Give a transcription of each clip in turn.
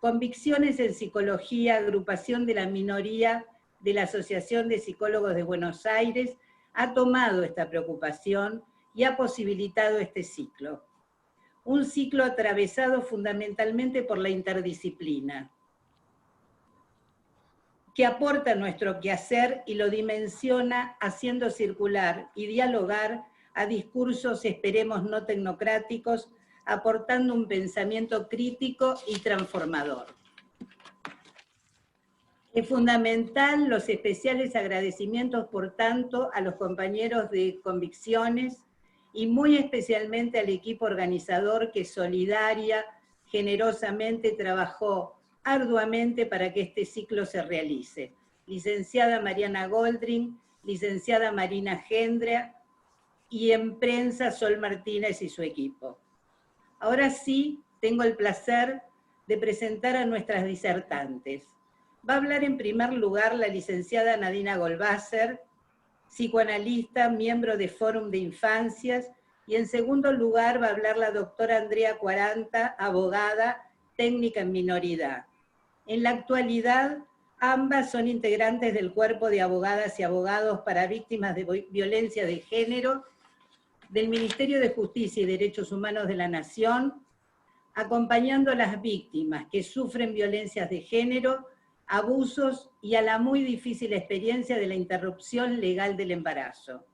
Convicciones en Psicología, agrupación de la minoría de la Asociación de Psicólogos de Buenos Aires, ha tomado esta preocupación y ha posibilitado este ciclo. Un ciclo atravesado fundamentalmente por la interdisciplina, que aporta nuestro quehacer y lo dimensiona haciendo circular y dialogar a discursos, esperemos, no tecnocráticos, aportando un pensamiento crítico y transformador. Es fundamental los especiales agradecimientos, por tanto, a los compañeros de Convicciones y muy especialmente al equipo organizador que solidaria, generosamente trabajó arduamente para que este ciclo se realice. Licenciada Mariana Goldring, licenciada Marina Gendrea y en prensa Sol Martínez y su equipo. Ahora sí, tengo el placer de presentar a nuestras disertantes. Va a hablar en primer lugar la licenciada Nadina Goldwasser, psicoanalista, miembro de Fórum de Infancias, y en segundo lugar va a hablar la doctora Andrea Quaranta, abogada, técnica en minoridad. En la actualidad, ambas son integrantes del Cuerpo de Abogadas y Abogados para Víctimas de Violencia de Género del Ministerio de Justicia y Derechos Humanos de la Nación, acompañando a las víctimas que sufren violencias de género, abusos y a la muy difícil experiencia de la interrupción legal del embarazo.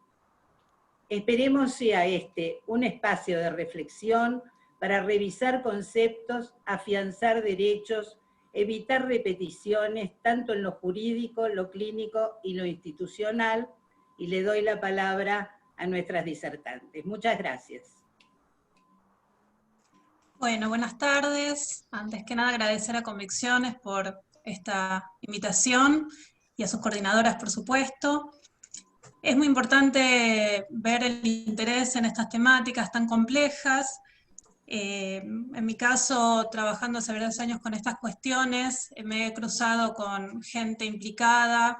Esperemos sea este un espacio de reflexión para revisar conceptos, afianzar derechos, evitar repeticiones, tanto en lo jurídico, lo clínico y lo institucional, y le doy la palabra a nuestras disertantes. Muchas gracias. Bueno, buenas tardes. Antes que nada agradecer a Convicciones por esta invitación y a sus coordinadoras, por supuesto. Es muy importante ver el interés en estas temáticas tan complejas. En mi caso, trabajando hace varios años con estas cuestiones, me he cruzado con gente implicada,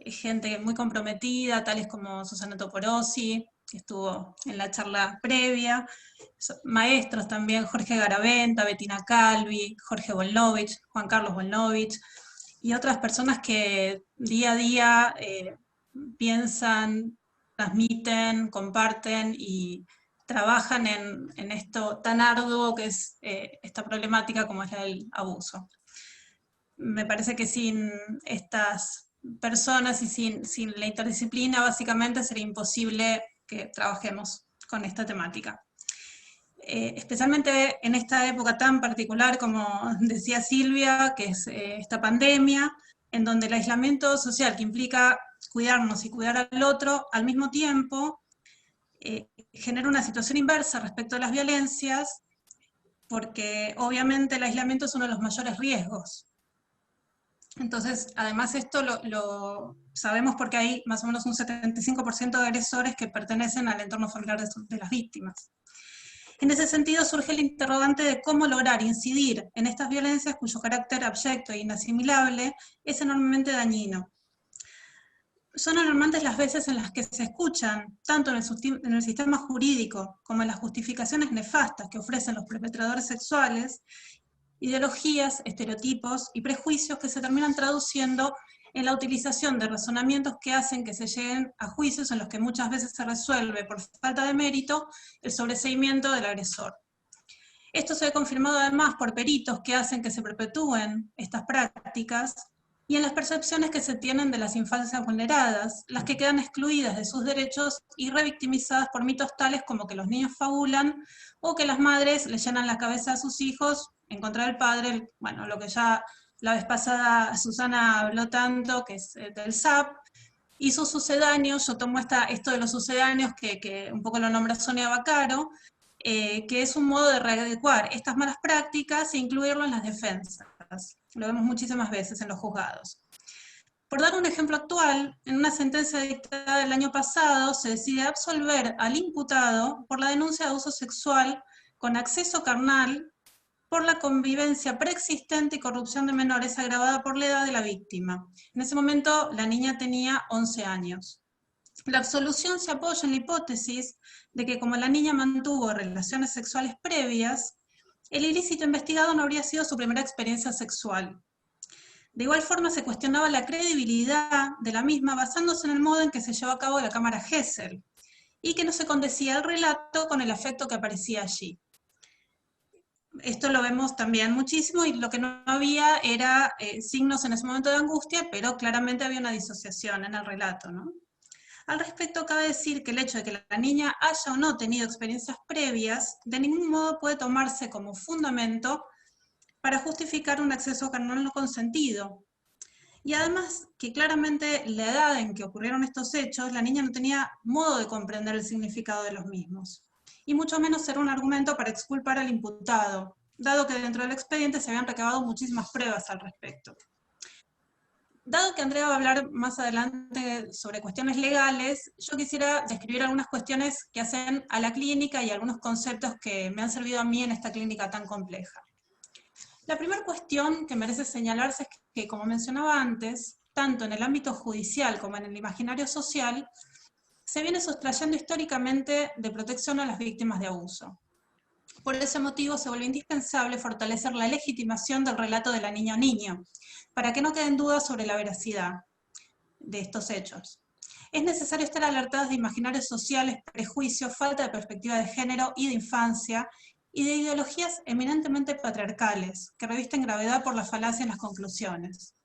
gente muy comprometida, tales como Susana Toporossi, que estuvo en la charla previa, maestros también, Jorge Garaventa, Bettina Calvi, Jorge Volnovich, Juan Carlos Volnovich, y otras personas que día a día piensan, transmiten, comparten y trabajan en esto tan arduo que es esta problemática como es el abuso. Me parece que sin estas personas y sin la interdisciplina básicamente sería imposible que trabajemos con esta temática. Especialmente en esta época tan particular, como decía Silvia, que es esta pandemia, en donde el aislamiento social que implica cuidarnos y cuidar al otro, al mismo tiempo genera una situación inversa respecto a las violencias, porque obviamente el aislamiento es uno de los mayores riesgos. Entonces, además esto lo sabemos porque hay más o menos un 75% de agresores que pertenecen al entorno familiar de las víctimas. En ese sentido surge el interrogante de cómo lograr incidir en estas violencias cuyo carácter abyecto e inasimilable es enormemente dañino. Son alarmantes las veces en las que se escuchan, tanto en el sistema jurídico como en las justificaciones nefastas que ofrecen los perpetradores sexuales, ideologías, estereotipos y prejuicios que se terminan traduciendo en la utilización de razonamientos que hacen que se lleguen a juicios en los que muchas veces se resuelve por falta de mérito el sobreseimiento del agresor. Esto se ve confirmado además por peritos que hacen que se perpetúen estas prácticas y en las percepciones que se tienen de las infancias vulneradas, las que quedan excluidas de sus derechos y revictimizadas por mitos tales como que los niños fabulan o que las madres le llenan la cabeza a sus hijos en contra del padre, bueno, lo que ya la vez pasada Susana habló tanto, que es del SAP, y sus sucedáneos. Yo tomo esto de los sucedáneos, que un poco lo nombra Sonia Vaccaro, que es un modo de readecuar estas malas prácticas e incluirlo en las defensas. Lo vemos muchísimas veces en los juzgados. Por dar un ejemplo actual, en una sentencia dictada el año pasado se decide absolver al imputado por la denuncia de abuso sexual con acceso carnal por la convivencia preexistente y corrupción de menores agravada por la edad de la víctima. En ese momento la niña tenía 11 años. La absolución se apoya en la hipótesis de que como la niña mantuvo relaciones sexuales previas, el ilícito investigado no habría sido su primera experiencia sexual. De igual forma se cuestionaba la credibilidad de la misma basándose en el modo en que se llevó a cabo la cámara Gesell, y que no se condecía el relato con el afecto que aparecía allí. Esto lo vemos también muchísimo, y lo que no había era signos en ese momento de angustia, pero claramente había una disociación en el relato, ¿no? Al respecto, cabe decir que el hecho de que la niña haya o no tenido experiencias previas, de ningún modo puede tomarse como fundamento para justificar un acceso carnal no consentido. Y además, que claramente la edad en que ocurrieron estos hechos, la niña no tenía modo de comprender el significado de los mismos, y mucho menos ser un argumento para exculpar al imputado, dado que dentro del expediente se habían recabado muchísimas pruebas al respecto. Dado que Andrea va a hablar más adelante sobre cuestiones legales, yo quisiera describir algunas cuestiones que hacen a la clínica y algunos conceptos que me han servido a mí en esta clínica tan compleja. La primera cuestión que merece señalarse es que, como mencionaba antes, tanto en el ámbito judicial como en el imaginario social, se viene sustrayendo históricamente de protección a las víctimas de abuso. Por ese motivo se vuelve indispensable fortalecer la legitimación del relato de la niña o niño, para que no queden dudas sobre la veracidad de estos hechos. Es necesario estar alertados de imaginarios sociales, prejuicios, falta de perspectiva de género y de infancia, y de ideologías eminentemente patriarcales, que revisten gravedad por la falacia en las conclusiones.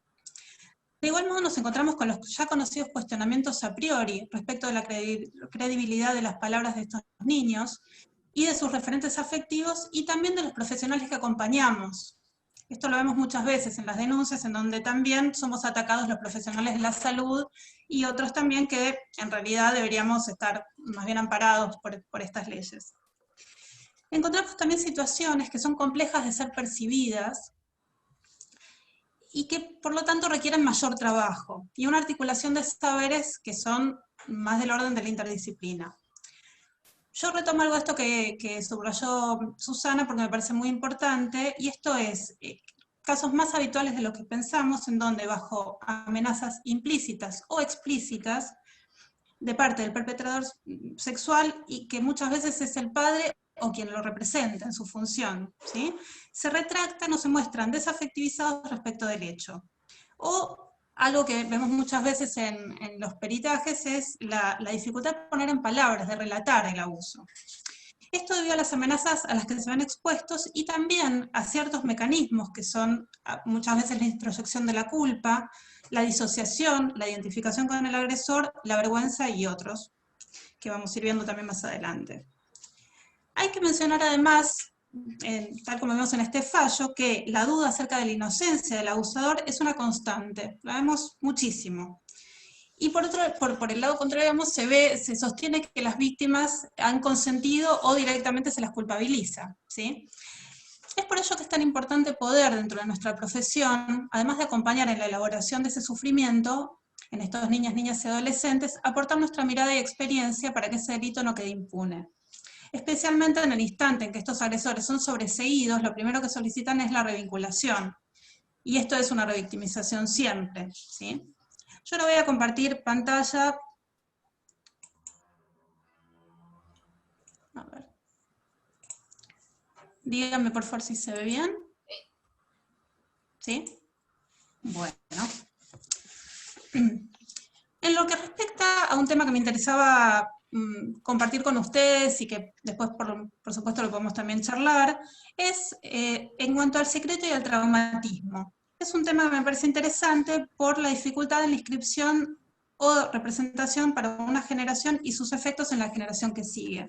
De igual modo nos encontramos con los ya conocidos cuestionamientos a priori respecto de la credibilidad de las palabras de estos niños, y de sus referentes afectivos, y también de los profesionales que acompañamos. Esto lo vemos muchas veces en las denuncias, en donde también somos atacados los profesionales de la salud, y otros también que en realidad deberíamos estar más bien amparados por estas leyes. Encontramos también situaciones que son complejas de ser percibidas y que por lo tanto requieren mayor trabajo y una articulación de saberes que son más del orden de la interdisciplina. Yo retomo algo de esto que subrayó Susana porque me parece muy importante, y esto es casos más habituales de lo que pensamos, en donde bajo amenazas implícitas o explícitas de parte del perpetrador sexual, y que muchas veces es el padre o quien lo representa en su función, ¿sí?, se retractan o se muestran desafectivizados respecto del hecho. O algo que vemos muchas veces en los peritajes es la dificultad de poner en palabras, de relatar el abuso. Esto debido a las amenazas a las que se ven expuestos, y también a ciertos mecanismos que son muchas veces la introyección de la culpa, la disociación, la identificación con el agresor, la vergüenza y otros, que vamos a ir viendo también más adelante. Hay que mencionar además, tal como vemos en este fallo, que la duda acerca de la inocencia del abusador es una constante, la vemos muchísimo. Y por el lado contrario, se sostiene que las víctimas han consentido o directamente se las culpabiliza, ¿sí? Es por ello que es tan importante poder, dentro de nuestra profesión, además de acompañar en la elaboración de ese sufrimiento, en estos niñas, niñas y adolescentes, aportar nuestra mirada y experiencia para que ese delito no quede impune. Especialmente en el instante en que estos agresores son sobreseídos, lo primero que solicitan es la revinculación. Y esto es una revictimización siempre, ¿sí? Yo ahora voy a compartir pantalla. A ver. Díganme por favor si se ve bien. ¿Sí? Bueno. En lo que respecta a un tema que me interesaba compartir con ustedes, y que después por supuesto lo podemos también charlar, es en cuanto al secreto y al traumatismo. Es un tema que me parece interesante por la dificultad en la inscripción o representación para una generación y sus efectos en la generación que sigue.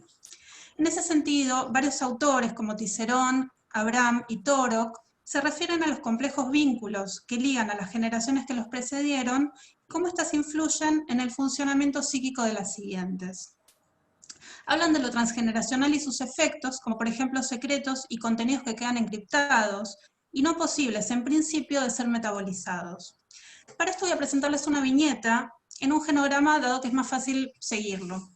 En ese sentido, varios autores como Cicerón, Abraham y Torok se refieren a los complejos vínculos que ligan a las generaciones que los precedieron y cómo éstas influyen en el funcionamiento psíquico de las siguientes. Hablan de lo transgeneracional y sus efectos, como por ejemplo secretos y contenidos que quedan encriptados y no posibles en principio de ser metabolizados. Para esto voy a presentarles una viñeta en un genograma, dado que es más fácil seguirlo.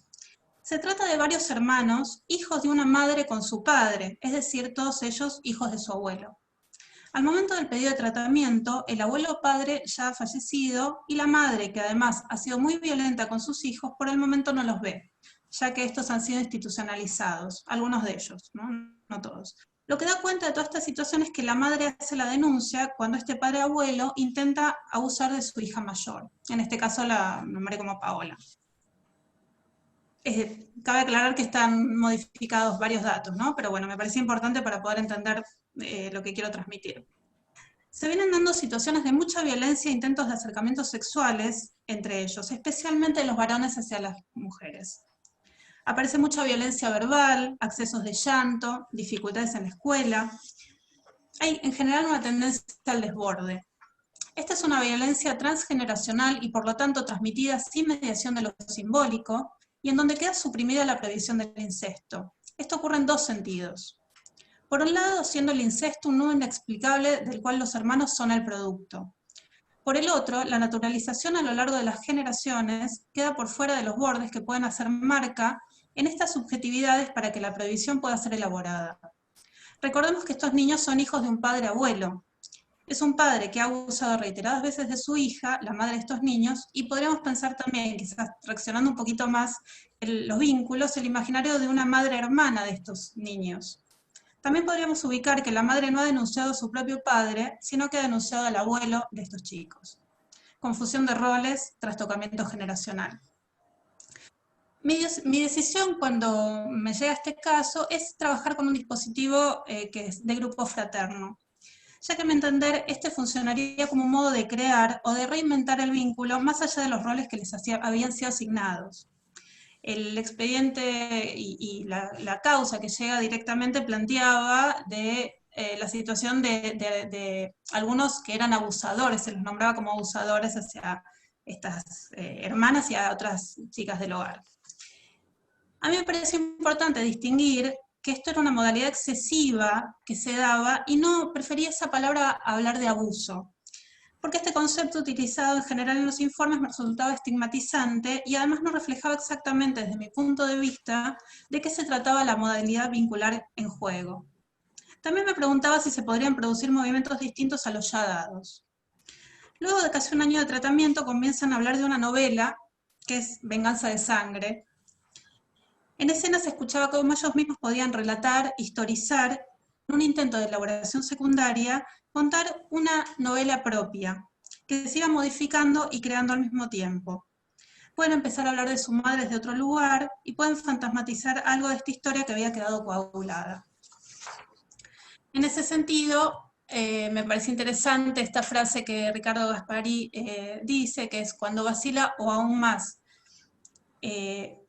Se trata de varios hermanos, hijos de una madre con su padre, es decir, todos ellos hijos de su abuelo. Al momento del pedido de tratamiento, el abuelo padre ya ha fallecido, y la madre, que además ha sido muy violenta con sus hijos, por el momento no los ve, ya que estos han sido institucionalizados, algunos de ellos, no todos. Lo que da cuenta de toda esta situación es que la madre hace la denuncia cuando este padre abuelo intenta abusar de su hija mayor. En este caso la nombré como Paola. Cabe aclarar que están modificados varios datos, ¿no? Pero bueno, me parecía importante para poder entender lo que quiero transmitir. Se vienen dando situaciones de mucha violencia e intentos de acercamientos sexuales entre ellos, especialmente los varones hacia las mujeres. Aparece mucha violencia verbal, accesos de llanto, dificultades en la escuela. Hay en general una tendencia al desborde. Esta es una violencia transgeneracional y por lo tanto transmitida sin mediación de lo simbólico y en donde queda suprimida la previsión del incesto. Esto ocurre en dos sentidos. Por un lado, siendo el incesto un nudo inexplicable del cual los hermanos son el producto. Por el otro, la naturalización a lo largo de las generaciones queda por fuera de los bordes que pueden hacer marca en estas subjetividades para que la previsión pueda ser elaborada. Recordemos que estos niños son hijos de un padre abuelo. Es un padre que ha abusado reiteradas veces de su hija, la madre de estos niños, y podríamos pensar también, quizás reaccionando un poquito más los vínculos, el imaginario de una madre hermana de estos niños. También podríamos ubicar que la madre no ha denunciado a su propio padre, sino que ha denunciado al abuelo de estos chicos. Confusión de roles, trastocamiento generacional. Mi decisión cuando me llega este caso es trabajar con un dispositivo que es de grupo fraterno, ya que a mi entender este funcionaría como un modo de crear o de reinventar el vínculo más allá de los roles que les habían sido asignados. El expediente y la causa que llega directamente planteaba de la situación de algunos que eran abusadores, se los nombraba como abusadores hacia estas hermanas y a otras chicas del hogar. A mí me parece importante distinguir que esto era una modalidad excesiva que se daba y no prefería esa palabra a hablar de abuso, porque este concepto utilizado en general en los informes me resultaba estigmatizante y además no reflejaba exactamente desde mi punto de vista de qué se trataba la modalidad vincular en juego. También me preguntaba si se podrían producir movimientos distintos a los ya dados. Luego de casi un año de tratamiento comienzan a hablar de una novela que es Venganza de Sangre. En escena se escuchaba cómo ellos mismos podían relatar, historizar, en un intento de elaboración secundaria, contar una novela propia, que se iba modificando y creando al mismo tiempo. Pueden empezar a hablar de su madre desde otro lugar y pueden fantasmatizar algo de esta historia que había quedado coagulada. En ese sentido, me parece interesante esta frase que Ricardo Gaspari dice, que es cuando vacila o aún más,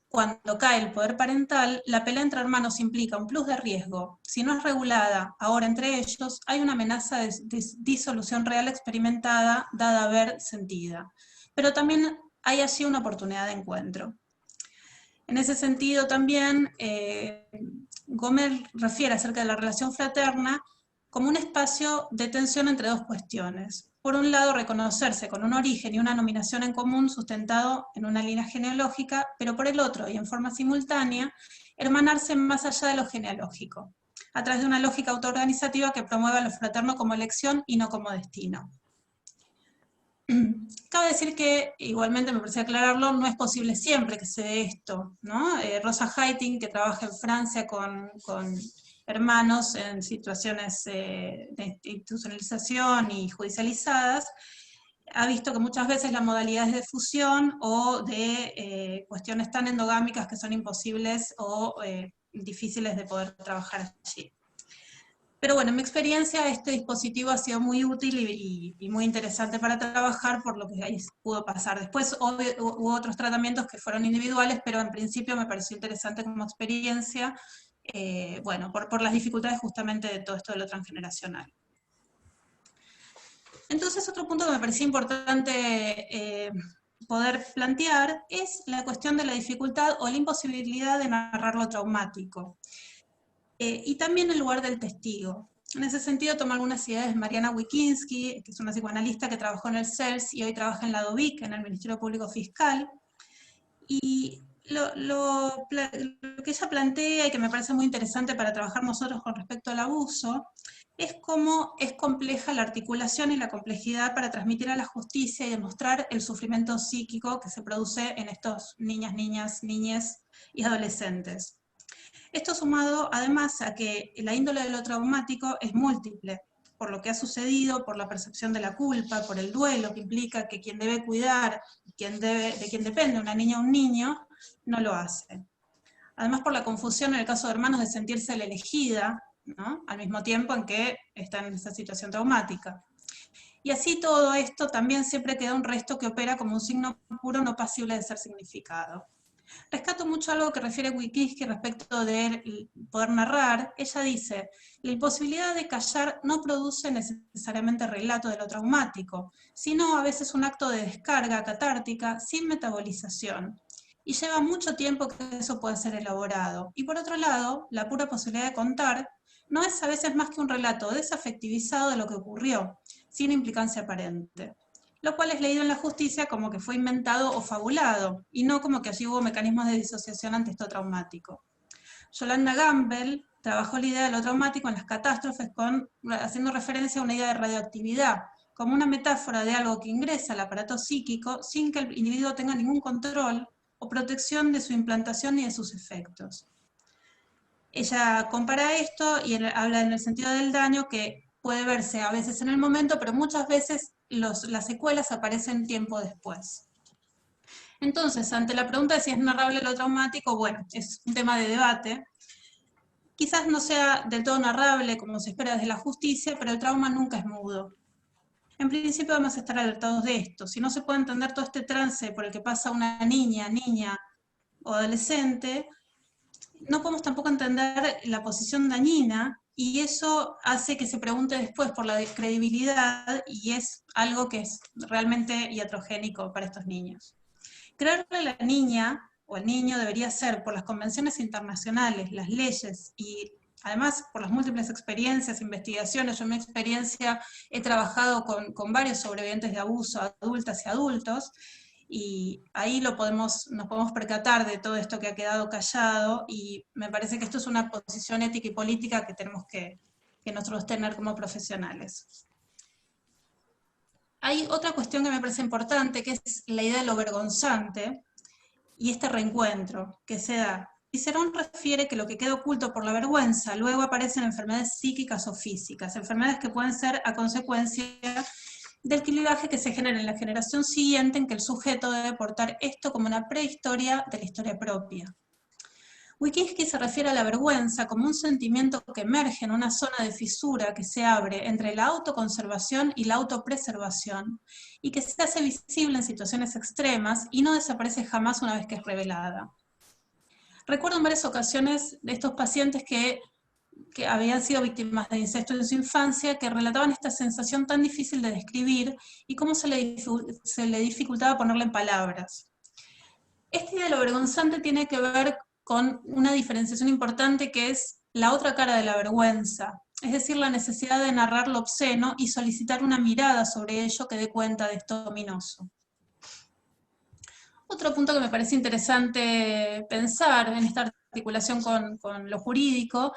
cuando cae el poder parental, la pelea entre hermanos implica un plus de riesgo. Si no es regulada ahora entre ellos, hay una amenaza de disolución real experimentada, dada a ver, sentida. Pero también hay allí una oportunidad de encuentro. En ese sentido también, Gómez refiere acerca de la relación fraterna como un espacio de tensión entre dos cuestiones. Por un lado, reconocerse con un origen y una nominación en común sustentado en una línea genealógica, pero por el otro, y en forma simultánea, hermanarse más allá de lo genealógico, a través de una lógica autoorganizativa que promueva lo fraterno como elección y no como destino. Cabe decir que, igualmente me parece aclararlo, no es posible siempre que se dé esto, ¿no? Rosa Heiting, que trabaja en Francia con hermanos en situaciones de institucionalización y judicializadas, ha visto que muchas veces la modalidad es de fusión o de cuestiones tan endogámicas que son imposibles o difíciles de poder trabajar allí. Pero bueno, en mi experiencia este dispositivo ha sido muy útil y muy interesante para trabajar por lo que ahí pudo pasar. Después hubo otros tratamientos que fueron individuales, pero en principio me pareció interesante como experiencia, bueno, por las dificultades justamente de todo esto de lo transgeneracional. Entonces otro punto que me parecía importante poder plantear es la cuestión de la dificultad o la imposibilidad de narrar lo traumático. Y también el lugar del testigo. En ese sentido, tomo algunas ideas de Mariana Wikinski, que es una psicoanalista que trabajó en el CELS y hoy trabaja en la DOVIC, en el Ministerio Público Fiscal. Y lo que ella plantea y que me parece muy interesante para trabajar nosotros con respecto al abuso, es cómo es compleja la articulación y la complejidad para transmitir a la justicia y demostrar el sufrimiento psíquico que se produce en estos niñas, niñes y adolescentes. Esto sumado además a que la índole de lo traumático es múltiple, por lo que ha sucedido, por la percepción de la culpa, por el duelo que implica que quien debe cuidar, de quien depende una niña o un niño, no lo hace. Además por la confusión en el caso de hermanos de sentirse la elegida, ¿no?, al mismo tiempo en que está en esa situación traumática. Y así todo esto también siempre queda un resto que opera como un signo puro no pasible de ser significado. Rescato mucho algo que refiere Wikisky respecto de poder narrar. Ella dice, la imposibilidad de callar no produce necesariamente relato de lo traumático, sino a veces un acto de descarga catártica sin metabolización. Y lleva mucho tiempo que eso pueda ser elaborado. Y por otro lado, la pura posibilidad de contar no es a veces más que un relato desafectivizado de lo que ocurrió, sin implicancia aparente. Lo cual es leído en la justicia como que fue inventado o fabulado, y no como que allí hubo mecanismos de disociación ante esto traumático. Yolanda Gamble trabajó la idea de lo traumático en las catástrofes haciendo referencia a una idea de radioactividad, como una metáfora de algo que ingresa al aparato psíquico sin que el individuo tenga ningún control o protección de su implantación y de sus efectos. Ella compara esto y habla en el sentido del daño que puede verse a veces en el momento, pero muchas veces las secuelas aparecen tiempo después. Entonces, ante la pregunta de si es narrable lo traumático, bueno, es un tema de debate. Quizás no sea del todo narrable como se espera desde la justicia, pero el trauma nunca es mudo. En principio debemos estar alertados de esto. Si no se puede entender todo este trance por el que pasa una niña o adolescente, no podemos tampoco entender la posición dañina, y eso hace que se pregunte después por la credibilidad, y es algo que es realmente iatrogénico para estos niños. Creerle a la niña o al niño debería ser, por las convenciones internacionales, las leyes, y además por las múltiples experiencias, investigaciones. Yo en mi experiencia he trabajado con varios sobrevivientes de abuso, adultas y adultos, y ahí nos podemos percatar de todo esto que ha quedado callado, y me parece que esto es una posición ética y política que tenemos que nosotros tener como profesionales. Hay otra cuestión que me parece importante, que es la idea de lo vergonzante, y este reencuentro que se da. Cicerón refiere que lo que queda oculto por la vergüenza luego aparecen enfermedades psíquicas o físicas, enfermedades que pueden ser a consecuencia del clivaje que se genera en la generación siguiente, en que el sujeto debe portar esto como una prehistoria de la historia propia. Wikisky se refiere a la vergüenza como un sentimiento que emerge en una zona de fisura que se abre entre la autoconservación y la autopreservación, y que se hace visible en situaciones extremas y no desaparece jamás una vez que es revelada. Recuerdo en varias ocasiones de estos pacientes que habían sido víctimas de incesto en su infancia, que relataban esta sensación tan difícil de describir y cómo se le dificultaba ponerla en palabras. Esta idea de lo vergonzante tiene que ver con una diferenciación importante, que es la otra cara de la vergüenza, es decir, la necesidad de narrar lo obsceno y solicitar una mirada sobre ello que dé cuenta de esto ominoso. Otro punto que me parece interesante pensar en esta articulación con lo jurídico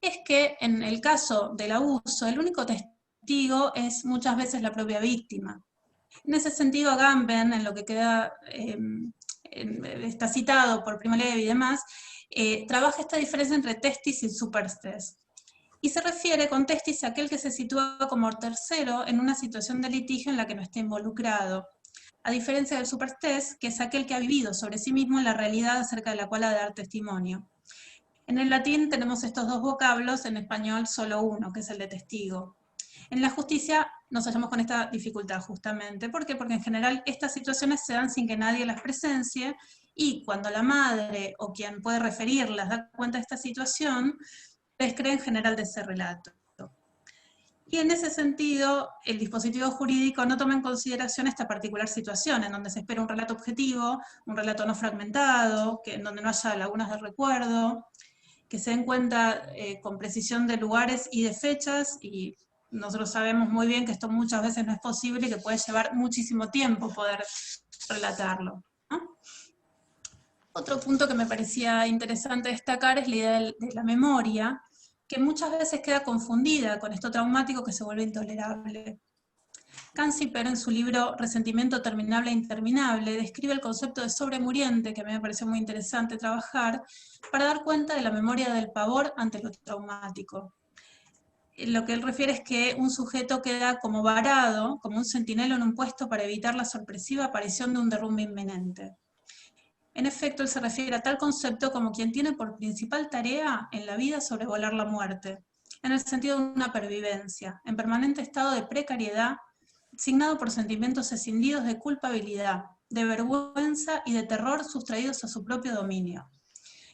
es que en el caso del abuso, el único testigo es muchas veces la propia víctima. En ese sentido, Agamben, en lo que queda, está citado por Primo Levi y demás, trabaja esta diferencia entre testis y superstes. Y se refiere con testis a aquel que se sitúa como tercero en una situación de litigio en la que no está involucrado, a diferencia del superstes, que es aquel que ha vivido sobre sí mismo la realidad acerca de la cual ha de dar testimonio. En el latín tenemos estos dos vocablos, en español solo uno, que es el de testigo. En la justicia nos hallamos con esta dificultad justamente. ¿Por qué? Porque en general estas situaciones se dan sin que nadie las presencie, y cuando la madre o quien puede referirlas da cuenta de esta situación, descree en general de ese relato. Y en ese sentido, el dispositivo jurídico no toma en consideración esta particular situación, en donde se espera un relato objetivo, un relato no fragmentado, en donde no haya lagunas de recuerdo, que se den cuenta con precisión de lugares y de fechas, y nosotros sabemos muy bien que esto muchas veces no es posible y que puede llevar muchísimo tiempo poder relatarlo, ¿no? Otro punto que me parecía interesante destacar es la idea de la memoria, que muchas veces queda confundida con esto traumático que se vuelve intolerable. Canciper, en su libro Resentimiento terminable e interminable, describe el concepto de sobremuriente, que a mí me pareció muy interesante trabajar, para dar cuenta de la memoria del pavor ante lo traumático. Lo que él refiere es que un sujeto queda como varado, como un centinela en un puesto para evitar la sorpresiva aparición de un derrumbe inminente. En efecto, él se refiere a tal concepto como quien tiene por principal tarea en la vida sobrevolar la muerte, en el sentido de una pervivencia, en permanente estado de precariedad, signado por sentimientos escindidos de culpabilidad, de vergüenza y de terror sustraídos a su propio dominio.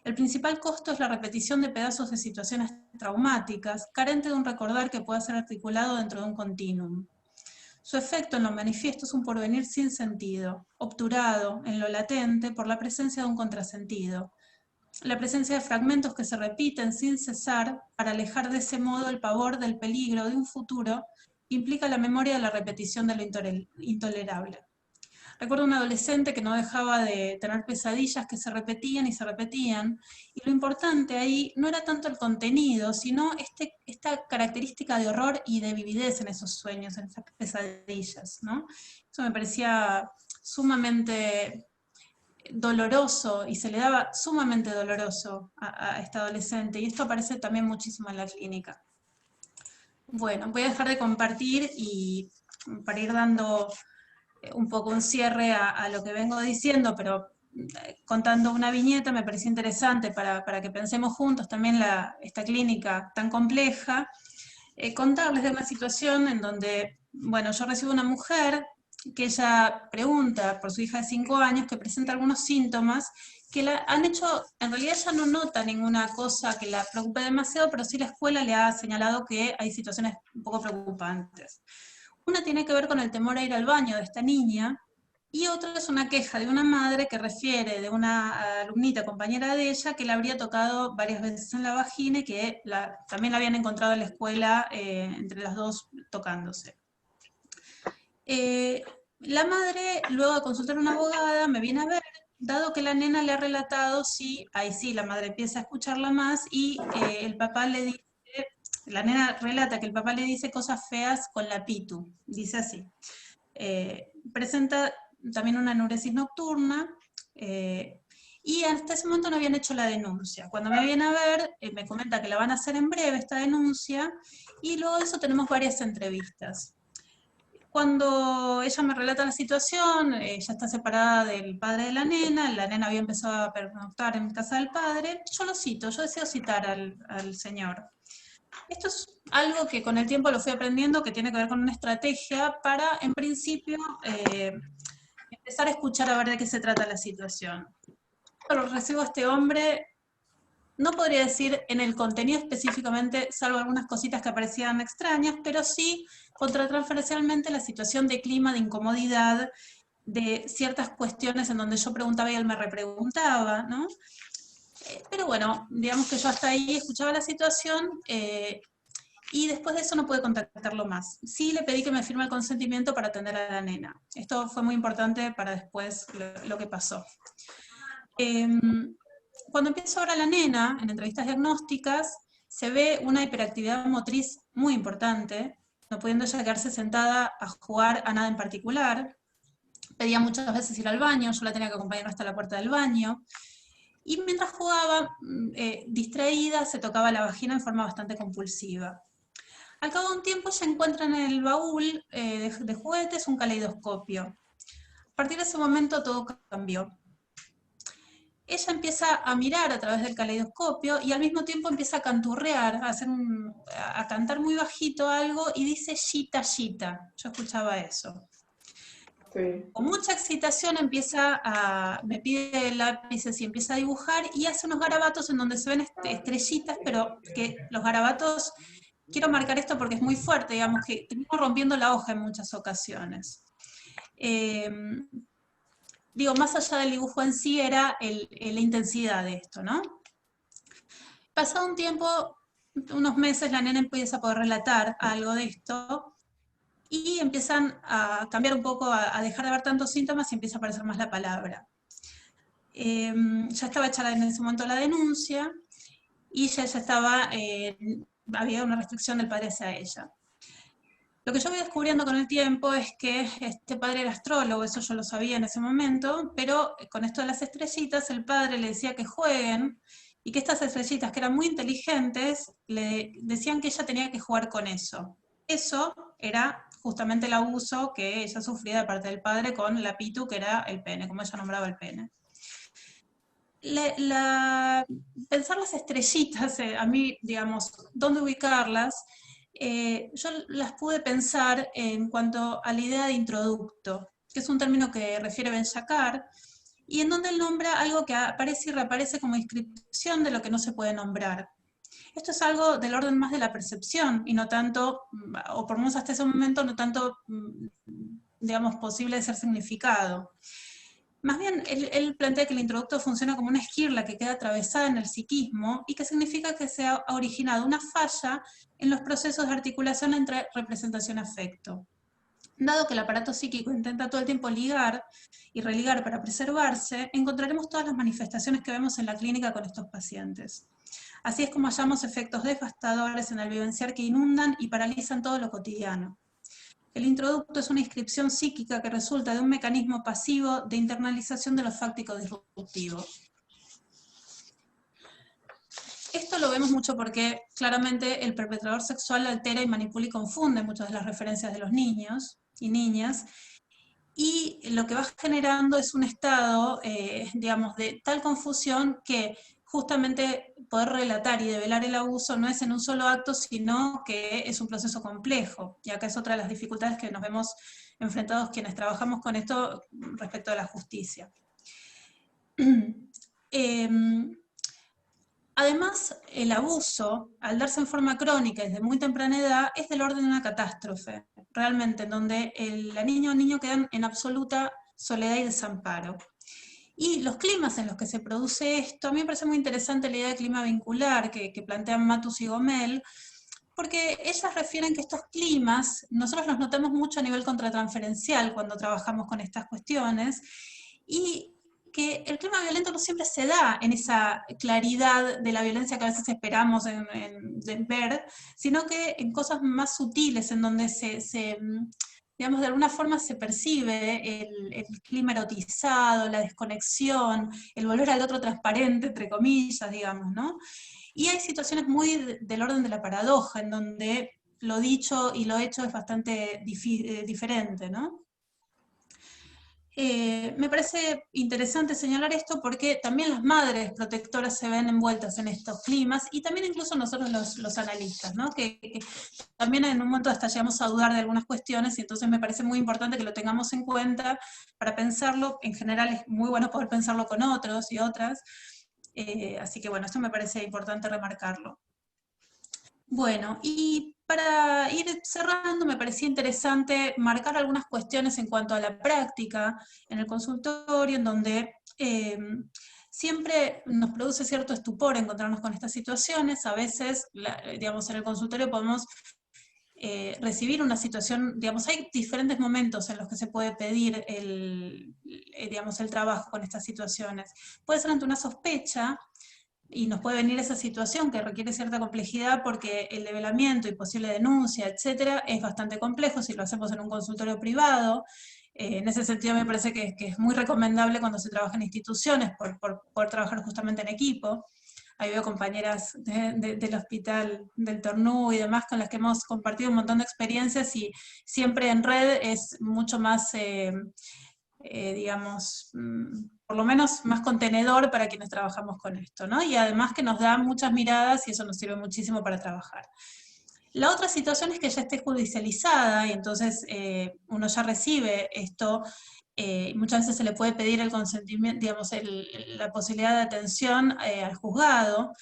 El principal costo es la repetición de pedazos de situaciones traumáticas, carente de un recordar que pueda ser articulado dentro de un continuum. Su efecto en lo manifiesto es un porvenir sin sentido, obturado en lo latente por la presencia de un contrasentido, la presencia de fragmentos que se repiten sin cesar para alejar de ese modo el pavor del peligro de un futuro que implica la memoria de la repetición de lo intolerable. Recuerdo un adolescente que no dejaba de tener pesadillas que se repetían y se repetían, y lo importante ahí no era tanto el contenido, sino esta característica de horror y de vividez en esos sueños, en esas pesadillas, ¿no? Eso me parecía sumamente doloroso y se le daba sumamente doloroso a este adolescente, y esto aparece también muchísimo en la clínica. Bueno, voy a dejar de compartir y para ir dando un poco un cierre a lo que vengo diciendo, pero contando una viñeta me pareció interesante para que pensemos juntos también esta clínica tan compleja, contarles de una situación en donde, bueno, yo recibo una mujer que ella pregunta por su hija de 5 años que presenta algunos síntomas que la han hecho, en realidad ella no nota ninguna cosa que la preocupe demasiado, pero sí la escuela le ha señalado que hay situaciones un poco preocupantes. Una tiene que ver con el temor a ir al baño de esta niña, y otra es una queja de una madre que refiere de una alumnita, compañera de ella, que la habría tocado varias veces en la vagina y que también la habían encontrado en la escuela entre las dos tocándose. La madre, luego de consultar a una abogada, me viene a ver, dado que la nena le ha relatado, sí, ahí sí, la madre empieza a escucharla más y el papá le dice, la nena relata que el papá le dice cosas feas con la pitu, dice así. Presenta también una enuresis nocturna, y hasta ese momento no habían hecho la denuncia. Cuando me viene a ver, me comenta que la van a hacer en breve esta denuncia, y luego de eso tenemos varias entrevistas. Cuando ella me relata la situación, ella está separada del padre de la nena había empezado a pernoctar en casa del padre, yo lo cito, yo deseo citar al señor. Esto es algo que con el tiempo lo fui aprendiendo, que tiene que ver con una estrategia para, en principio, empezar a escuchar a ver de qué se trata la situación. Lo recibo a este hombre, no podría decir en el contenido específicamente, salvo algunas cositas que parecían extrañas, pero sí contratransferencialmente la situación de clima, de incomodidad, de ciertas cuestiones en donde yo preguntaba y él me repreguntaba, ¿no? Pero bueno, digamos que yo hasta ahí escuchaba la situación, y después de eso no pude contactarlo más. Sí le pedí que me firme el consentimiento para atender a la nena. Esto fue muy importante para después lo que pasó. Cuando empiezo ahora la nena, en entrevistas diagnósticas, se ve una hiperactividad motriz muy importante, no pudiendo ella quedarse sentada a jugar a nada en particular. Pedía muchas veces ir al baño, yo la tenía que acompañar hasta la puerta del baño. Y mientras jugaba, distraída, se tocaba la vagina en forma bastante compulsiva. Al cabo de un tiempo se encuentra en el baúl de juguetes un caleidoscopio. A partir de ese momento todo cambió. Ella empieza a mirar a través del caleidoscopio y al mismo tiempo empieza a canturrear, a cantar muy bajito algo y dice "Shita, Shita". Yo escuchaba eso. Sí. Con mucha excitación me pide lápices y empieza a dibujar y hace unos garabatos en donde se ven estrellitas, pero que los garabatos, quiero marcar esto porque es muy fuerte, digamos que termino rompiendo la hoja en muchas ocasiones. Digo, más allá del dibujo en sí, era la intensidad de esto, ¿no? Pasado un tiempo, unos meses, la nena empieza a poder relatar algo de esto, y empiezan a cambiar un poco, a dejar de haber tantos síntomas y empieza a aparecer más la palabra. Ya estaba hecha en ese momento la denuncia, y ya estaba, había una restricción del padre hacia ella. Lo que yo voy descubriendo con el tiempo es que este padre era astrólogo, eso yo lo sabía en ese momento, pero con esto de las estrellitas, el padre le decía que jueguen, y que estas estrellitas, que eran muy inteligentes, le decían que ella tenía que jugar con eso. Eso era justamente el abuso que ella sufría de parte del padre con la pitu, que era el pene, como ella nombraba el pene. Pensar las estrellitas, a mí, digamos, dónde ubicarlas, yo las pude pensar en cuanto a la idea de introducto, que es un término que refiere Ben-Shakar, y en donde él nombra algo que aparece y reaparece como inscripción de lo que no se puede nombrar. Esto es algo del orden más de la percepción, y no tanto, o por lo menos hasta ese momento, no tanto, digamos, posible de ser significado. Más bien, él plantea que el introducto funciona como una esquirla que queda atravesada en el psiquismo y que significa que se ha originado una falla en los procesos de articulación entre representación y afecto. Dado que el aparato psíquico intenta todo el tiempo ligar y religar para preservarse, encontraremos todas las manifestaciones que vemos en la clínica con estos pacientes. Así es como hallamos efectos devastadores en el vivenciar que inundan y paralizan todo lo cotidiano. El introducto es una inscripción psíquica que resulta de un mecanismo pasivo de internalización de lo fáctico disruptivo. Esto lo vemos mucho porque claramente el perpetrador sexual altera y manipula y confunde muchas de las referencias de los niños y niñas, y lo que va generando es un estado, digamos, de tal confusión que justamente poder relatar y develar el abuso no es en un solo acto, sino que es un proceso complejo. Y acá es otra de las dificultades que nos vemos enfrentados quienes trabajamos con esto respecto a la justicia. Además, el abuso, al darse en forma crónica desde muy temprana edad, es del orden de una catástrofe, realmente, en donde la niña o el niño quedan en absoluta soledad y desamparo. Y los climas en los que se produce esto, a mí me parece muy interesante la idea de clima vincular que plantean Matus y Gomel, porque ellas refieren que estos climas, nosotros los notamos mucho a nivel contratransferencial cuando trabajamos con estas cuestiones, y que el clima violento no siempre se da en esa claridad de la violencia que a veces esperamos en ver, sino que en cosas más sutiles, en donde digamos, de alguna forma se percibe el clima erotizado, la desconexión, el volver al otro transparente, entre comillas, digamos, ¿no? Y hay situaciones muy del orden de la paradoja, en donde lo dicho y lo hecho es bastante diferente, ¿no? Me parece interesante señalar esto porque también las madres protectoras se ven envueltas en estos climas, y también incluso nosotros los analistas, ¿no? que también en un momento hasta llegamos a dudar de algunas cuestiones, y entonces me parece muy importante que lo tengamos en cuenta para pensarlo. En general es muy bueno poder pensarlo con otros y otras, así que bueno, esto me parece importante remarcarlo. Bueno, y para ir cerrando, me parecía interesante marcar algunas cuestiones en cuanto a la práctica en el consultorio, en donde siempre nos produce cierto estupor encontrarnos con estas situaciones. A veces, digamos, en el consultorio podemos recibir una situación, digamos, hay diferentes momentos en los que se puede pedir digamos, el trabajo con estas situaciones. Puede ser ante una sospecha, y nos puede venir esa situación que requiere cierta complejidad porque el develamiento y posible denuncia, etcétera, es bastante complejo si lo hacemos en un consultorio privado. En ese sentido me parece que es muy recomendable cuando se trabaja en instituciones por poder trabajar justamente en equipo. Ahí veo compañeras del hospital del Tornú y demás con las que hemos compartido un montón de experiencias, y siempre en red es mucho más, digamos, por lo menos más contenedor para quienes trabajamos con esto, ¿no? Y además que nos da muchas miradas y eso nos sirve muchísimo para trabajar. La otra situación es que ya esté judicializada y entonces uno ya recibe esto. Muchas veces se le puede pedir el consentimiento, digamos, la posibilidad de atención al juzgado.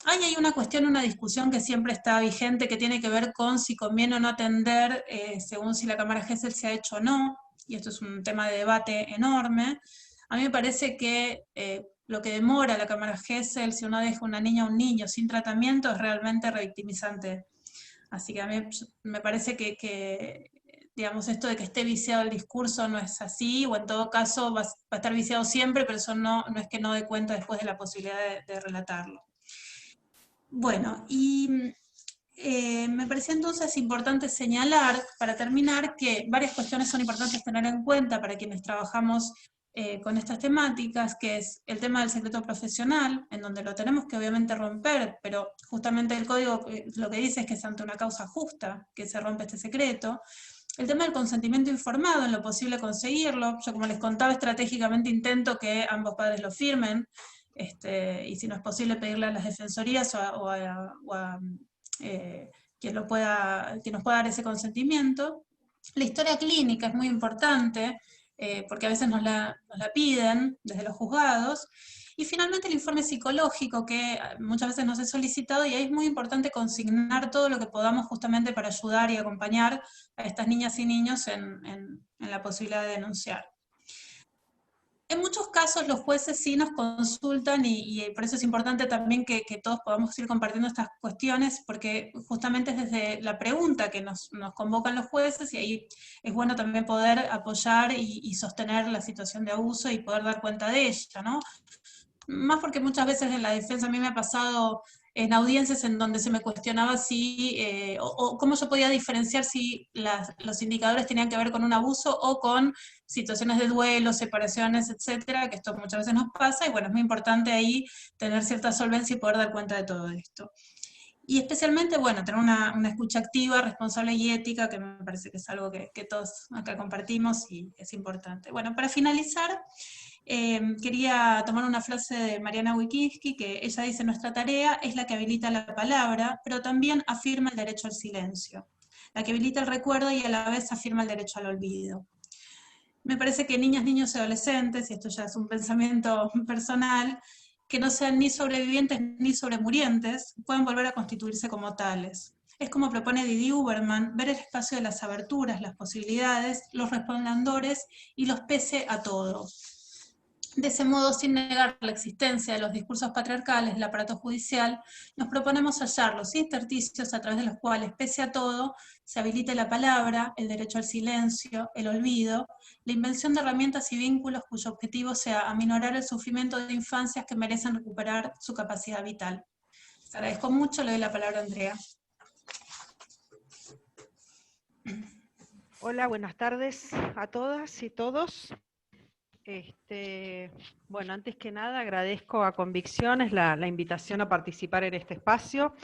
Hay una cuestión, una discusión que siempre está vigente, que tiene que ver con si conviene o no atender según si la cámara Gesell se ha hecho o no, y esto es un tema de debate enorme. A mí me parece que lo que demora la cámara Gesell, si uno deja una niña o un niño sin tratamiento, es realmente revictimizante. Así que a mí me parece que digamos, esto de que esté viciado el discurso no es así, o en todo caso va a estar viciado siempre, pero eso no es que no dé cuenta después de la posibilidad de relatarlo. Bueno, y me parecía entonces importante señalar, para terminar, que varias cuestiones son importantes tener en cuenta para quienes trabajamos con estas temáticas, que es el tema del secreto profesional, en donde lo tenemos que obviamente romper, pero justamente el código lo que dice es que es ante una causa justa que se rompe este secreto. El tema del consentimiento informado, en lo posible conseguirlo. Yo, como les contaba, estratégicamente intento que ambos padres lo firmen, y si no es posible pedirle a las defensorías o a quien nos pueda dar ese consentimiento. La historia clínica es muy importante, porque a veces nos la piden desde los juzgados. Y finalmente el informe psicológico, que muchas veces nos es solicitado, y ahí es muy importante consignar todo lo que podamos justamente para ayudar y acompañar a estas niñas y niños en la posibilidad de denunciar. En muchos casos los jueces sí nos consultan y por eso es importante también que todos podamos ir compartiendo estas cuestiones, porque justamente es desde la pregunta que nos convocan los jueces, y ahí es bueno también poder apoyar y sostener la situación de abuso y poder dar cuenta de ella, ¿no? Más porque muchas veces en la defensa a mí me ha pasado en audiencias en donde se me cuestionaba si, o cómo yo podía diferenciar si los indicadores tenían que ver con un abuso o con situaciones de duelo, separaciones, etcétera, que esto muchas veces nos pasa, y bueno, es muy importante ahí tener cierta solvencia y poder dar cuenta de todo esto. Y especialmente, bueno, tener una escucha activa, responsable y ética, que me parece que es algo que todos acá compartimos y es importante. Bueno, para finalizar, quería tomar una frase de Mariana Wikitsky, que ella dice: nuestra tarea es la que habilita la palabra, pero también afirma el derecho al silencio, la que habilita el recuerdo y a la vez afirma el derecho al olvido. Me parece que niñas, niños y adolescentes, y esto ya es un pensamiento personal, que no sean ni sobrevivientes ni sobremurientes, pueden volver a constituirse como tales. Es como propone Didi Uberman, ver el espacio de las aberturas, las posibilidades, los resplandores y los pese a todo. De ese modo, sin negar la existencia de los discursos patriarcales del aparato judicial, nos proponemos hallar los intersticios a través de los cuales, pese a todo, se habilite la palabra, el derecho al silencio, el olvido, la invención de herramientas y vínculos cuyo objetivo sea aminorar el sufrimiento de infancias que merecen recuperar su capacidad vital. Les agradezco mucho, le doy la palabra a Andrea. Hola, buenas tardes a todas y todos. Bueno, antes que nada agradezco a Convicciones la invitación a participar en este espacio.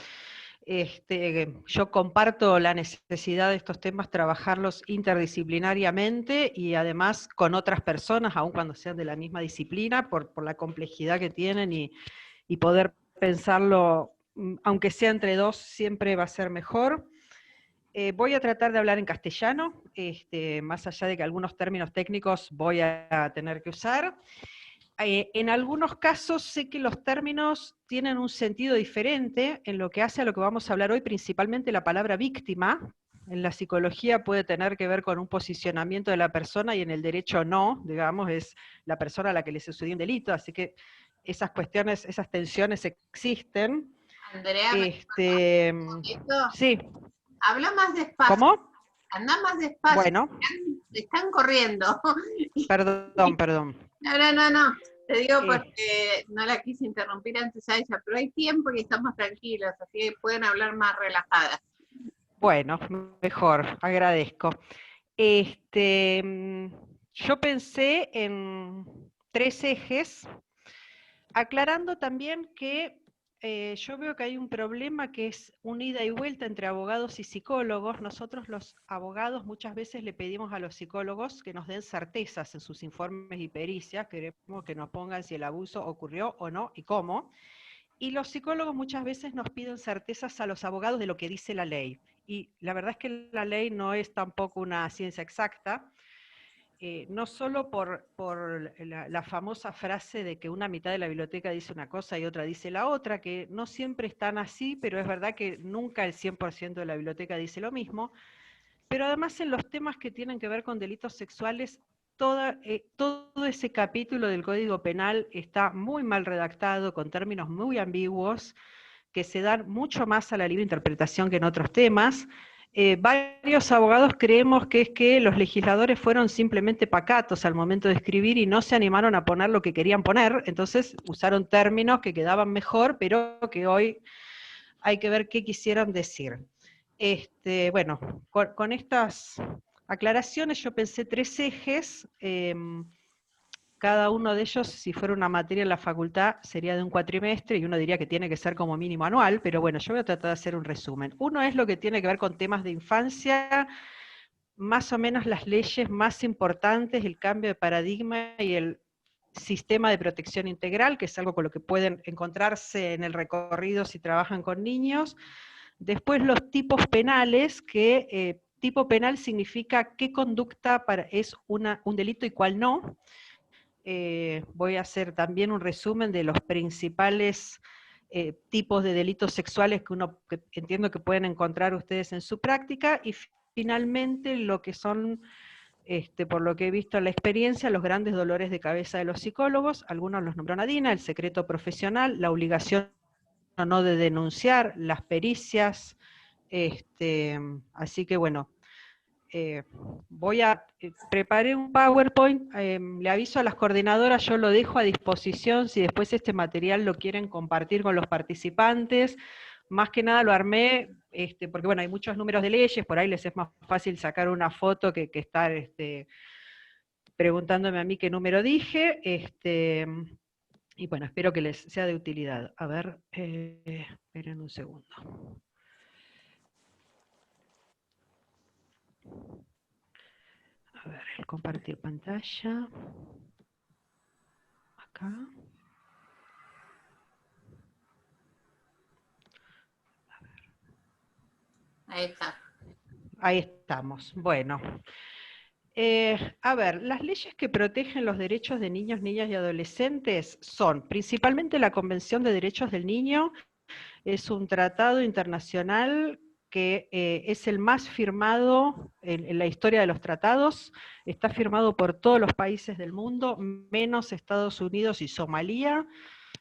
Yo comparto la necesidad de estos temas trabajarlos interdisciplinariamente y además con otras personas, aun cuando sean de la misma disciplina, por la complejidad que tienen y poder pensarlo, aunque sea entre dos, siempre va a ser mejor. Voy a tratar de hablar en castellano, más allá de que algunos términos técnicos voy a tener que usar. En algunos casos sé que los términos tienen un sentido diferente en lo que hace a lo que vamos a hablar hoy, principalmente la palabra víctima. En la psicología puede tener que ver con un posicionamiento de la persona y en el derecho no, digamos, es la persona a la que le sucedió un delito, así que esas cuestiones, esas tensiones existen. Andrea, sí. Habla más despacio. ¿Cómo? Anda más despacio. Bueno. Están corriendo. Perdón. No. Te digo porque no la quise interrumpir antes a ella, pero hay tiempo y estamos tranquilos, así que pueden hablar más relajadas. Bueno, mejor, agradezco. Yo pensé en 3 ejes, aclarando también que yo veo que hay un problema que es un ida y vuelta entre abogados y psicólogos. Nosotros los abogados muchas veces le pedimos a los psicólogos que nos den certezas en sus informes y pericias, queremos que nos pongan si el abuso ocurrió o no y cómo. Y los psicólogos muchas veces nos piden certezas a los abogados de lo que dice la ley. Y la verdad es que la ley no es tampoco una ciencia exacta. No solo por la famosa frase de que una mitad de la biblioteca dice una cosa y otra dice la otra, que no siempre están así, pero es verdad que nunca el 100% de la biblioteca dice lo mismo, pero además en los temas que tienen que ver con delitos sexuales, todo ese capítulo del Código Penal está muy mal redactado, con términos muy ambiguos, que se dan mucho más a la libre interpretación que en otros temas. Varios abogados creemos que es que los legisladores fueron simplemente pacatos al momento de escribir y no se animaron a poner lo que querían poner, entonces usaron términos que quedaban mejor, pero que hoy hay que ver qué quisieron decir. Bueno, con estas aclaraciones yo pensé 3 ejes, cada uno de ellos, si fuera una materia en la facultad, sería de un cuatrimestre, y uno diría que tiene que ser como mínimo anual, pero bueno, yo voy a tratar de hacer un resumen. Uno es lo que tiene que ver con temas de infancia, más o menos las leyes más importantes, el cambio de paradigma y el sistema de protección integral, que es algo con lo que pueden encontrarse en el recorrido si trabajan con niños. Después los tipos penales, que tipo penal significa qué conducta es un delito y cuál no. Voy a hacer también un resumen de los principales tipos de delitos sexuales que entiendo que pueden encontrar ustedes en su práctica, y finalmente lo que son, por lo que he visto en la experiencia, los grandes dolores de cabeza de los psicólogos. Algunos los nombró Nadina: el secreto profesional, la obligación o no de denunciar, las pericias, así que bueno, preparé un PowerPoint, le aviso a las coordinadoras, yo lo dejo a disposición si después este material lo quieren compartir con los participantes. Más que nada lo armé, porque bueno, hay muchos números de leyes, por ahí les es más fácil sacar una foto que estar preguntándome a mí qué número dije, y bueno, espero que les sea de utilidad. A ver, esperen un segundo. A ver, el compartir pantalla. Acá. A ver. Ahí está. Ahí estamos. Bueno. A ver, las leyes que protegen los derechos de niños, niñas y adolescentes son principalmente la Convención de Derechos del Niño. Es un tratado internacional que es el más firmado en la historia de los tratados. Está firmado por todos los países del mundo, menos Estados Unidos y Somalia.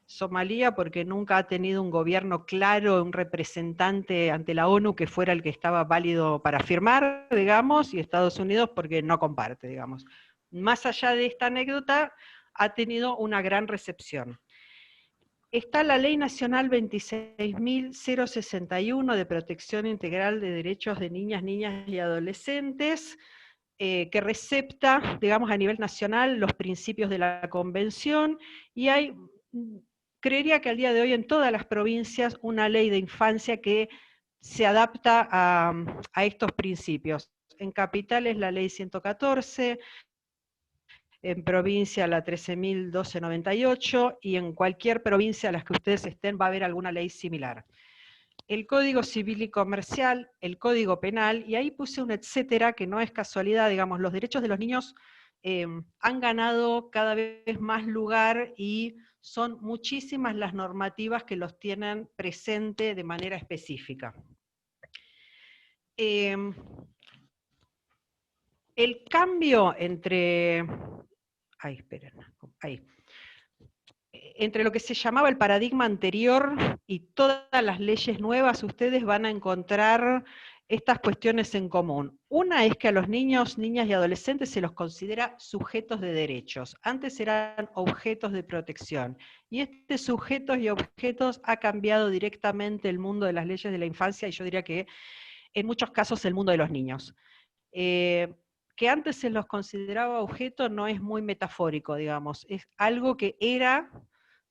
Somalia porque nunca ha tenido un gobierno claro, un representante ante la ONU que fuera el que estaba válido para firmar, digamos, y Estados Unidos porque no comparte, digamos. Más allá de esta anécdota, ha tenido una gran recepción. Está la Ley Nacional 26.061 de Protección Integral de Derechos de Niñas, Niñas y Adolescentes, que recepta, digamos, a nivel nacional los principios de la Convención, y hay, creería que al día de hoy en todas las provincias, una ley de infancia que se adapta a estos principios. En capital es la Ley 114, en provincia la 13.1298, y en cualquier provincia a las que ustedes estén va a haber alguna ley similar. El Código Civil y Comercial, el Código Penal, y ahí puse un etcétera, que no es casualidad, digamos, los derechos de los niños han ganado cada vez más lugar y son muchísimas las normativas que los tienen presente de manera específica. El cambio entre... entre lo que se llamaba el paradigma anterior y todas las leyes nuevas, ustedes van a encontrar estas cuestiones en común. Una es que a los niños, niñas y adolescentes se los considera sujetos de derechos. Antes eran objetos de protección. Y este sujetos y objetos ha cambiado directamente el mundo de las leyes de la infancia, y yo diría que en muchos casos el mundo de los niños. Que antes se los consideraba objeto no es muy metafórico, digamos. Es algo que era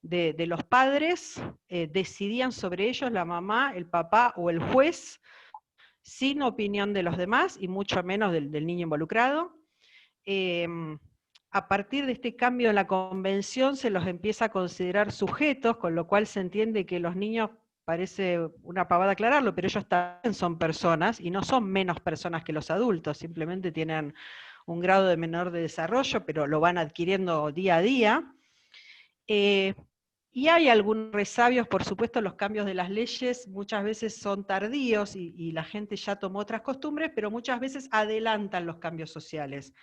de los padres, decidían sobre ellos la mamá, el papá o el juez, sin opinión de los demás, y mucho menos del niño involucrado. A partir de este cambio en la convención se los empieza a considerar sujetos, con lo cual se entiende que los niños, parece una pavada aclararlo, pero ellos también son personas, y no son menos personas que los adultos, simplemente tienen un grado de menor de desarrollo, pero lo van adquiriendo día a día. Y hay algunos resabios, por supuesto, los cambios de las leyes muchas veces son tardíos y la gente ya tomó otras costumbres, pero muchas veces adelantan los cambios sociales.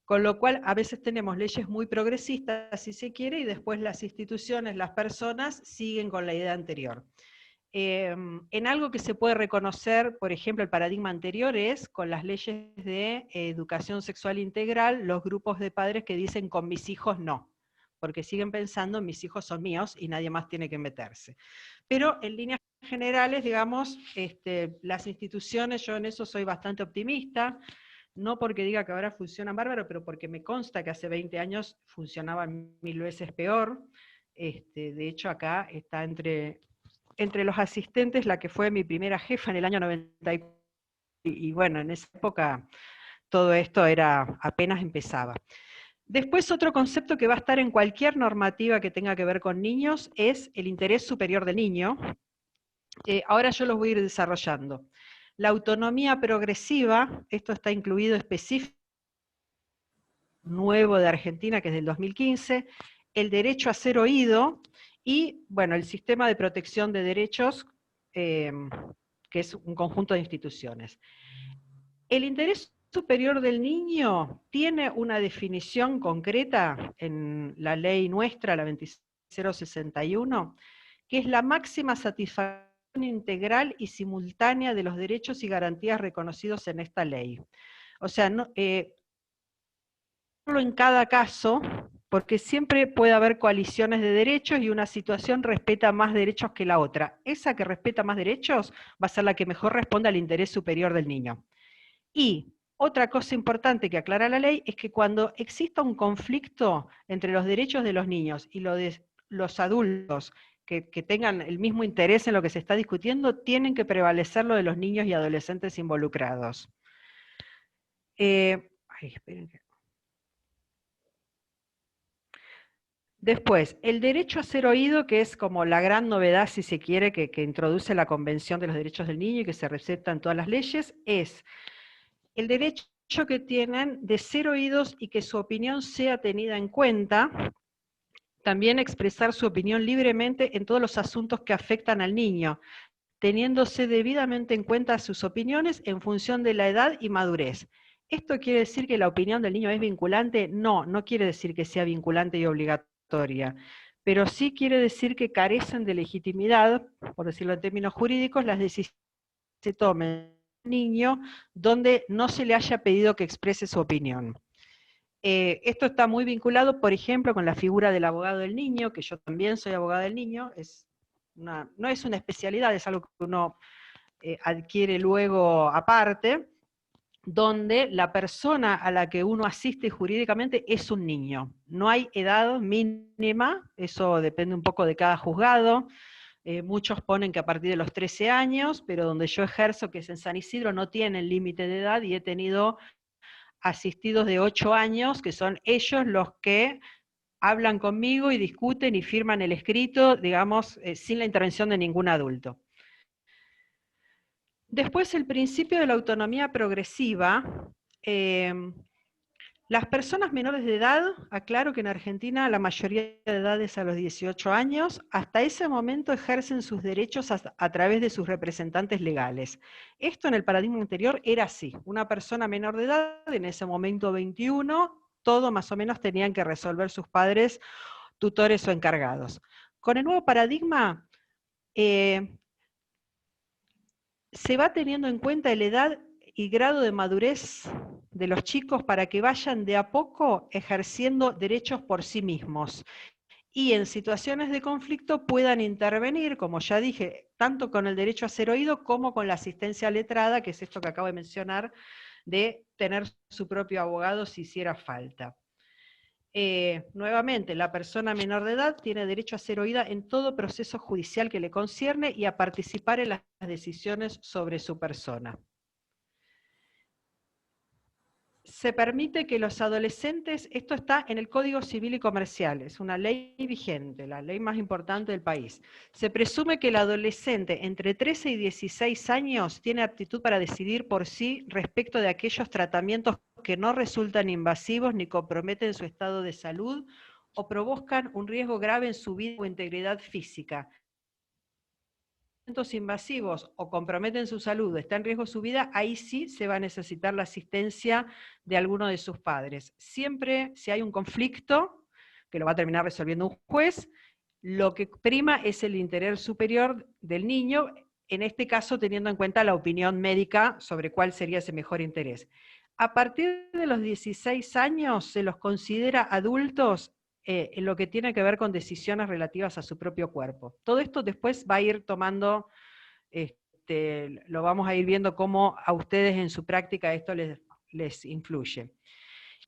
Con lo cual, a veces tenemos leyes muy progresistas, si se quiere, y después las instituciones, las personas, siguen con la idea anterior. En algo que se puede reconocer, por ejemplo, el paradigma anterior es con las leyes de educación sexual integral, los grupos de padres que dicen con mis hijos no. porque siguen pensando mis hijos son míos y nadie más tiene que meterse. Pero en líneas generales, digamos, las instituciones, yo en eso soy bastante optimista, no porque diga que ahora funcionan bárbaro, pero porque me consta que hace 20 años funcionaban 1000 veces peor. De hecho, acá está entre los asistentes la que fue mi primera jefa en el año 94, y bueno, en esa época todo esto apenas empezaba. Después, otro concepto que va a estar en cualquier normativa que tenga que ver con niños es el interés superior del niño. Ahora yo los voy a ir desarrollando. La autonomía progresiva, esto está incluido específicamente nuevo de Argentina, que es del 2015, el derecho a ser oído y, bueno, el sistema de protección de derechos, que es un conjunto de instituciones. El interés superior del niño tiene una definición concreta en la ley nuestra, la 20061, que es la máxima satisfacción integral y simultánea de los derechos y garantías reconocidos en esta ley. O sea, no en cada caso, porque siempre puede haber coaliciones de derechos y una situación respeta más derechos que la otra. Esa que respeta más derechos va a ser la que mejor responda al interés superior del niño. Y otra cosa importante que aclara la ley es que cuando exista un conflicto entre los derechos de los niños y los de los adultos que tengan el mismo interés en lo que se está discutiendo, tienen que prevalecer lo de los niños y adolescentes involucrados. Esperen que... Después, el derecho a ser oído, que es como la gran novedad, si se quiere, que introduce la Convención de los Derechos del Niño y que se receta en todas las leyes, es el derecho que tienen de ser oídos y que su opinión sea tenida en cuenta, también expresar su opinión libremente en todos los asuntos que afectan al niño, teniéndose debidamente en cuenta sus opiniones en función de la edad y madurez. ¿Esto quiere decir que la opinión del niño es vinculante? No, no quiere decir que sea vinculante y obligatoria, pero sí quiere decir que carecen de legitimidad, por decirlo en términos jurídicos, las decisiones que se tomen niño donde no se le haya pedido que exprese su opinión. Esto está muy vinculado, por ejemplo, con la figura del abogado del niño, que yo también soy abogada del niño, no es una especialidad, es algo que uno adquiere luego aparte, donde la persona a la que uno asiste jurídicamente es un niño. No hay edad mínima, eso depende un poco de cada juzgado. Muchos ponen que a partir de los 13 años, pero donde yo ejerzo, que es en San Isidro, no tienen límite de edad y he tenido asistidos de 8 años, que son ellos los que hablan conmigo y discuten y firman el escrito, digamos, sin la intervención de ningún adulto. Después, el principio de la autonomía progresiva. Las personas menores de edad, aclaro que en Argentina la mayoría de edad es a los 18 años, hasta ese momento ejercen sus derechos a través de sus representantes legales. Esto en el paradigma anterior era así, una persona menor de edad, en ese momento 21, todo más o menos tenían que resolver sus padres, tutores o encargados. Con el nuevo paradigma se va teniendo en cuenta la edad y grado de madurez de los chicos para que vayan de a poco ejerciendo derechos por sí mismos y en situaciones de conflicto puedan intervenir, como ya dije, tanto con el derecho a ser oído como con la asistencia letrada, que es esto que acabo de mencionar, de tener su propio abogado si hiciera falta. Nuevamente, la persona menor de edad tiene derecho a ser oída en todo proceso judicial que le concierne y a participar en las decisiones sobre su persona. Se permite que los adolescentes, esto está en el Código Civil y Comercial, es una ley vigente, la ley más importante del país. Se presume que el adolescente entre 13 y 16 años tiene aptitud para decidir por sí respecto de aquellos tratamientos que no resultan invasivos ni comprometen su estado de salud o provocan un riesgo grave en su vida o integridad física. Invasivos o comprometen su salud, está en riesgo su vida, ahí sí se va a necesitar la asistencia de alguno de sus padres. Siempre, si hay un conflicto, que lo va a terminar resolviendo un juez, lo que prima es el interés superior del niño, en este caso teniendo en cuenta la opinión médica sobre cuál sería ese mejor interés. A partir de los 16 años se los considera adultos en lo que tiene que ver con decisiones relativas a su propio cuerpo. Todo esto después va a ir tomando, lo vamos a ir viendo cómo a ustedes en su práctica esto les influye.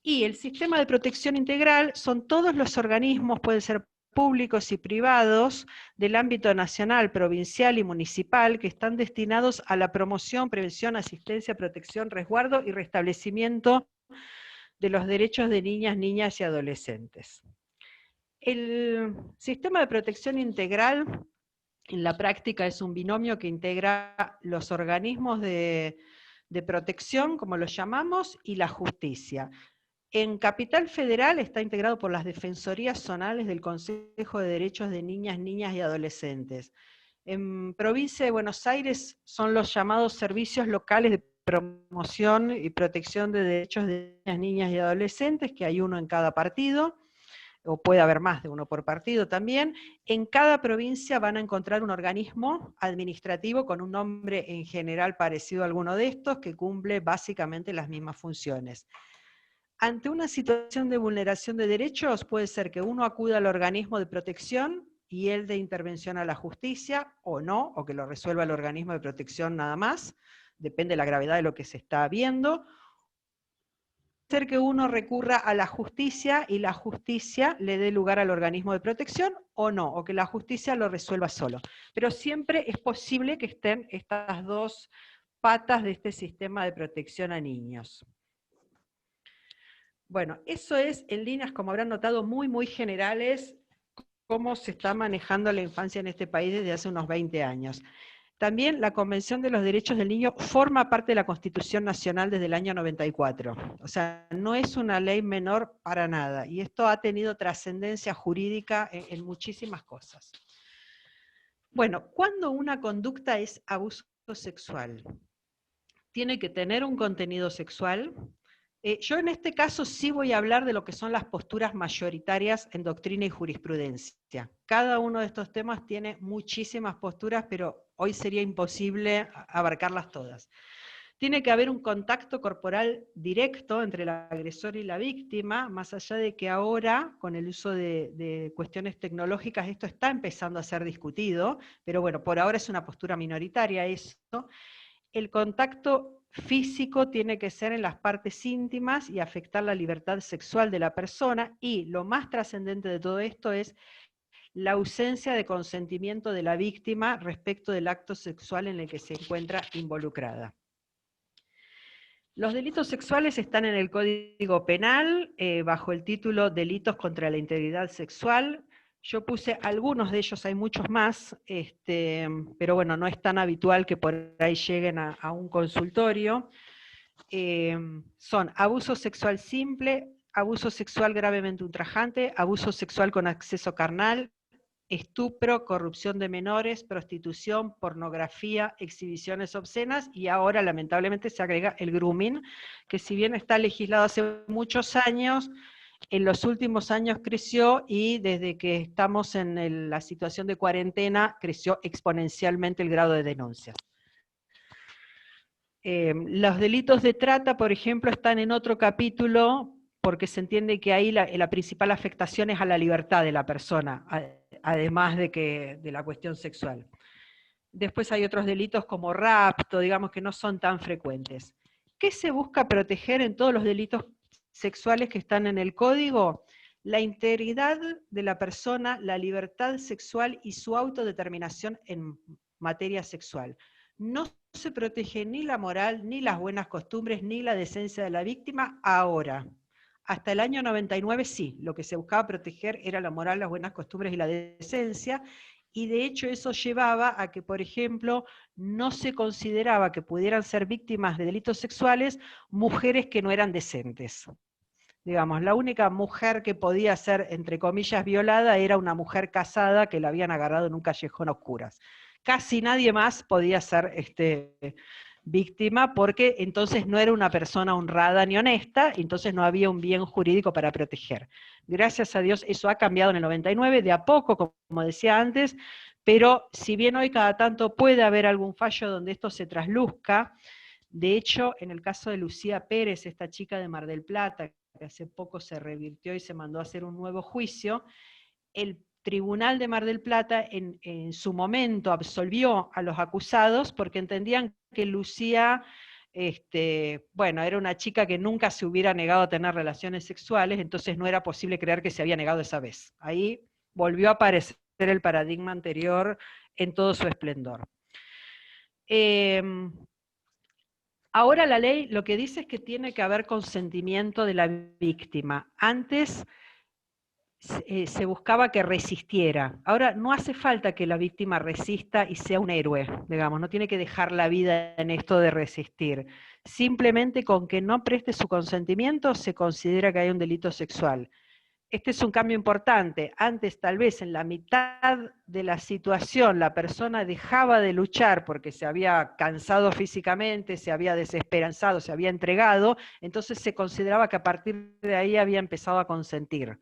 Y el sistema de protección integral son todos los organismos, pueden ser públicos y privados, del ámbito nacional, provincial y municipal, que están destinados a la promoción, prevención, asistencia, protección, resguardo y restablecimiento de los derechos de niñas, niñas y adolescentes. El sistema de protección integral, en la práctica, es un binomio que integra los organismos de protección, como los llamamos, y la justicia. En Capital Federal está integrado por las Defensorías Zonales del Consejo de Derechos de Niñas, Niñas y Adolescentes. En Provincia de Buenos Aires son los llamados Servicios Locales de Promoción y Protección de Derechos de Niñas, Niñas y Adolescentes, que hay uno en cada partido, o puede haber más de uno por partido también. En cada provincia van a encontrar un organismo administrativo con un nombre en general parecido a alguno de estos, que cumple básicamente las mismas funciones. Ante una situación de vulneración de derechos, puede ser que uno acuda al organismo de protección y el de intervención a la justicia, o no, o que lo resuelva el organismo de protección nada más, depende de la gravedad de lo que se está viendo. Puede ser que uno recurra a la justicia y la justicia le dé lugar al organismo de protección, o no, o que la justicia lo resuelva solo. Pero siempre es posible que estén estas dos patas de este sistema de protección a niños. Bueno, eso es, en líneas, como habrán notado, muy generales, cómo se está manejando la infancia en este país desde hace unos 20 años. También la Convención de los Derechos del Niño forma parte de la Constitución Nacional desde el año 94. O sea, no es una ley menor para nada, y esto ha tenido trascendencia jurídica en muchísimas cosas. Bueno, ¿cuándo una conducta es abuso sexual? Tiene que tener un contenido sexual. Yo en este caso sí voy a hablar de lo que son las posturas mayoritarias en doctrina y jurisprudencia. Cada uno de estos temas tiene muchísimas posturas, pero hoy sería imposible abarcarlas todas. Tiene que haber un contacto corporal directo entre el agresor y la víctima, más allá de que ahora, con el uso de cuestiones tecnológicas, esto está empezando a ser discutido, pero bueno, por ahora es una postura minoritaria eso. El contacto físico tiene que ser en las partes íntimas y afectar la libertad sexual de la persona, y lo más trascendente de todo esto es la ausencia de consentimiento de la víctima respecto del acto sexual en el que se encuentra involucrada. Los delitos sexuales están en el Código Penal, bajo el título Delitos contra la Integridad Sexual. Yo puse algunos de ellos, hay muchos más, pero bueno, no es tan habitual que por ahí lleguen a un consultorio. Son abuso sexual simple, abuso sexual gravemente ultrajante, abuso sexual con acceso carnal, estupro, corrupción de menores, prostitución, pornografía, exhibiciones obscenas, y ahora lamentablemente se agrega el grooming, que si bien está legislado hace muchos años, en los últimos años creció, y desde que estamos en la situación de cuarentena creció exponencialmente el grado de denuncias. Los delitos de trata, por ejemplo, están en otro capítulo, porque se entiende que ahí la principal afectación es a la libertad de la persona, además de la cuestión sexual. Después hay otros delitos como rapto, digamos, que no son tan frecuentes. ¿Qué se busca proteger en todos los delitos sexuales que están en el código? La integridad de la persona, la libertad sexual y su autodeterminación en materia sexual. No se protege ni la moral, ni las buenas costumbres, ni la decencia de la víctima ahora. Hasta el año 99 sí, lo que se buscaba proteger era la moral, las buenas costumbres y la decencia, y de hecho eso llevaba a que, por ejemplo, no se consideraba que pudieran ser víctimas de delitos sexuales mujeres que no eran decentes. Digamos, la única mujer que podía ser, entre comillas, violada era una mujer casada que la habían agarrado en un callejón a oscuras. Casi nadie más podía ser víctima, porque entonces no era una persona honrada ni honesta, entonces no había un bien jurídico para proteger. Gracias a Dios eso ha cambiado en el 99, de a poco, como decía antes, pero si bien hoy cada tanto puede haber algún fallo donde esto se trasluzca, de hecho, en el caso de Lucía Pérez, esta chica de Mar del Plata, que hace poco se revirtió y se mandó a hacer un nuevo juicio, el Tribunal de Mar del Plata en su momento absolvió a los acusados porque entendían que Lucía, bueno, era una chica que nunca se hubiera negado a tener relaciones sexuales, entonces no era posible creer que se había negado esa vez. Ahí volvió a aparecer el paradigma anterior en todo su esplendor. Ahora la ley lo que dice es que tiene que haber consentimiento de la víctima. Antes se buscaba que resistiera. Ahora no hace falta que la víctima resista y sea un héroe, digamos, no tiene que dejar la vida en esto de resistir. Simplemente con que no preste su consentimiento se considera que hay un delito sexual. Este es un cambio importante. Antes, tal vez en la mitad de la situación, la persona dejaba de luchar porque se había cansado físicamente, se había desesperanzado, se había entregado, entonces se consideraba que a partir de ahí había empezado a consentir.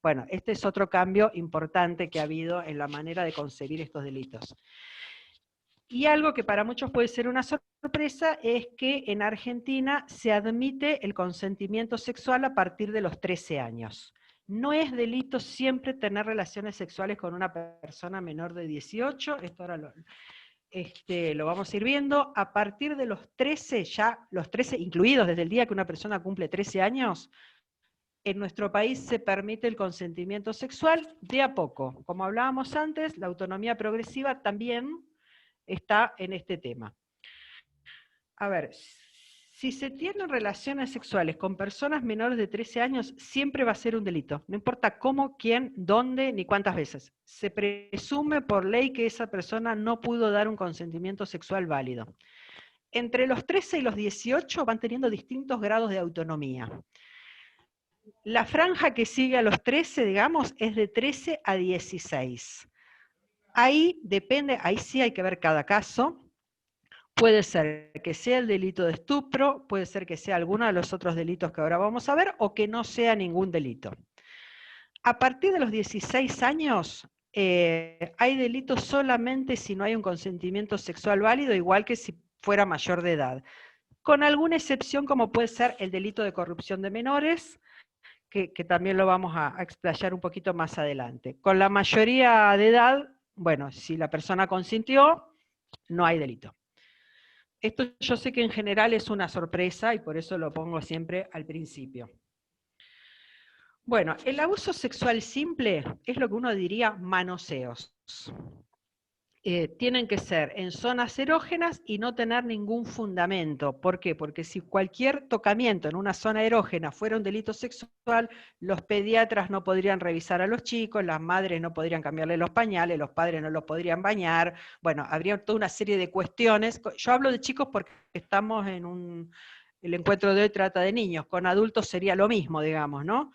Bueno, este es otro cambio importante que ha habido en la manera de concebir estos delitos. Y algo que para muchos puede ser una sorpresa es que en Argentina se admite el consentimiento sexual a partir de los 13 años. No es delito siempre tener relaciones sexuales con una persona menor de 18, esto ahora lo vamos a ir viendo. A partir de los 13, ya los 13 incluidos desde el día que una persona cumple 13 años, en nuestro país se permite el consentimiento sexual de a poco. Como hablábamos antes, la autonomía progresiva también está en este tema. A ver, si se tienen relaciones sexuales con personas menores de 13 años, siempre va a ser un delito. No importa cómo, quién, dónde, ni cuántas veces. Se presume por ley que esa persona no pudo dar un consentimiento sexual válido. Entre los 13 y los 18 van teniendo distintos grados de autonomía. La franja que sigue a los 13, digamos, es de 13 a 16. Ahí depende, ahí sí hay que ver cada caso. Puede ser que sea el delito de estupro, puede ser que sea alguno de los otros delitos que ahora vamos a ver, o que no sea ningún delito. A partir de los 16 años, hay delitos solamente si no hay un consentimiento sexual válido, igual que si fuera mayor de edad. Con alguna excepción como puede ser el delito de corrupción de menores, que también lo vamos a explayar un poquito más adelante. Con la mayoría de edad, bueno, si la persona consintió, no hay delito. Esto yo sé que en general es una sorpresa y por eso lo pongo siempre al principio. Bueno, el abuso sexual simple es lo que uno diría manoseos. Tienen que ser en zonas erógenas y no tener ningún fundamento. ¿Por qué? Porque si cualquier tocamiento en una zona erógena fuera un delito sexual, los pediatras no podrían revisar a los chicos, las madres no podrían cambiarle los pañales, los padres no los podrían bañar, bueno, habría toda una serie de cuestiones. Yo hablo de chicos porque estamos en el encuentro de hoy trata de niños, con adultos sería lo mismo, digamos, ¿no?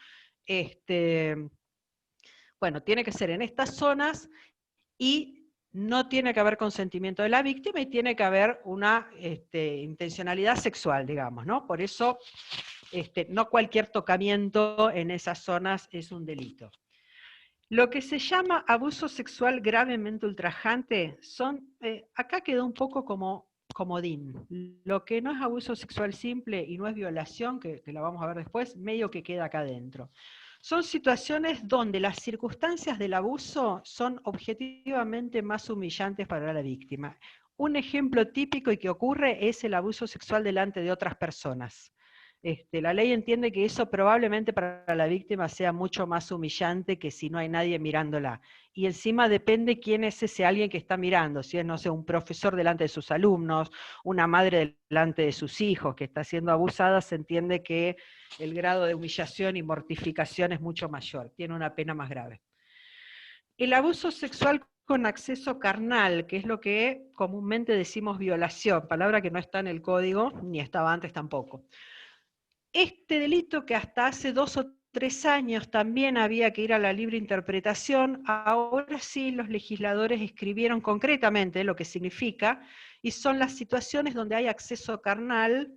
Bueno, tiene que ser en estas zonas y no tiene que haber consentimiento de la víctima y tiene que haber una intencionalidad sexual, digamos, ¿no? Por eso no cualquier tocamiento en esas zonas es un delito. Lo que se llama abuso sexual gravemente ultrajante son, acá quedó un poco como comodín. Lo que no es abuso sexual simple y no es violación, que la vamos a ver después, medio que queda acá adentro. Son situaciones donde las circunstancias del abuso son objetivamente más humillantes para la víctima. Un ejemplo típico y que ocurre es el abuso sexual delante de otras personas. La ley entiende que eso probablemente para la víctima sea mucho más humillante que si no hay nadie mirándola. Y encima depende quién es ese alguien que está mirando, si es, no sé, un profesor delante de sus alumnos, una madre delante de sus hijos que está siendo abusada, se entiende que el grado de humillación y mortificación es mucho mayor, tiene una pena más grave. El abuso sexual con acceso carnal, que es lo que comúnmente decimos violación, palabra que no está en el código, ni estaba antes tampoco. Este delito que hasta hace 2 o 3 años también había que ir a la libre interpretación, ahora sí los legisladores escribieron concretamente lo que significa, y son las situaciones donde hay acceso carnal,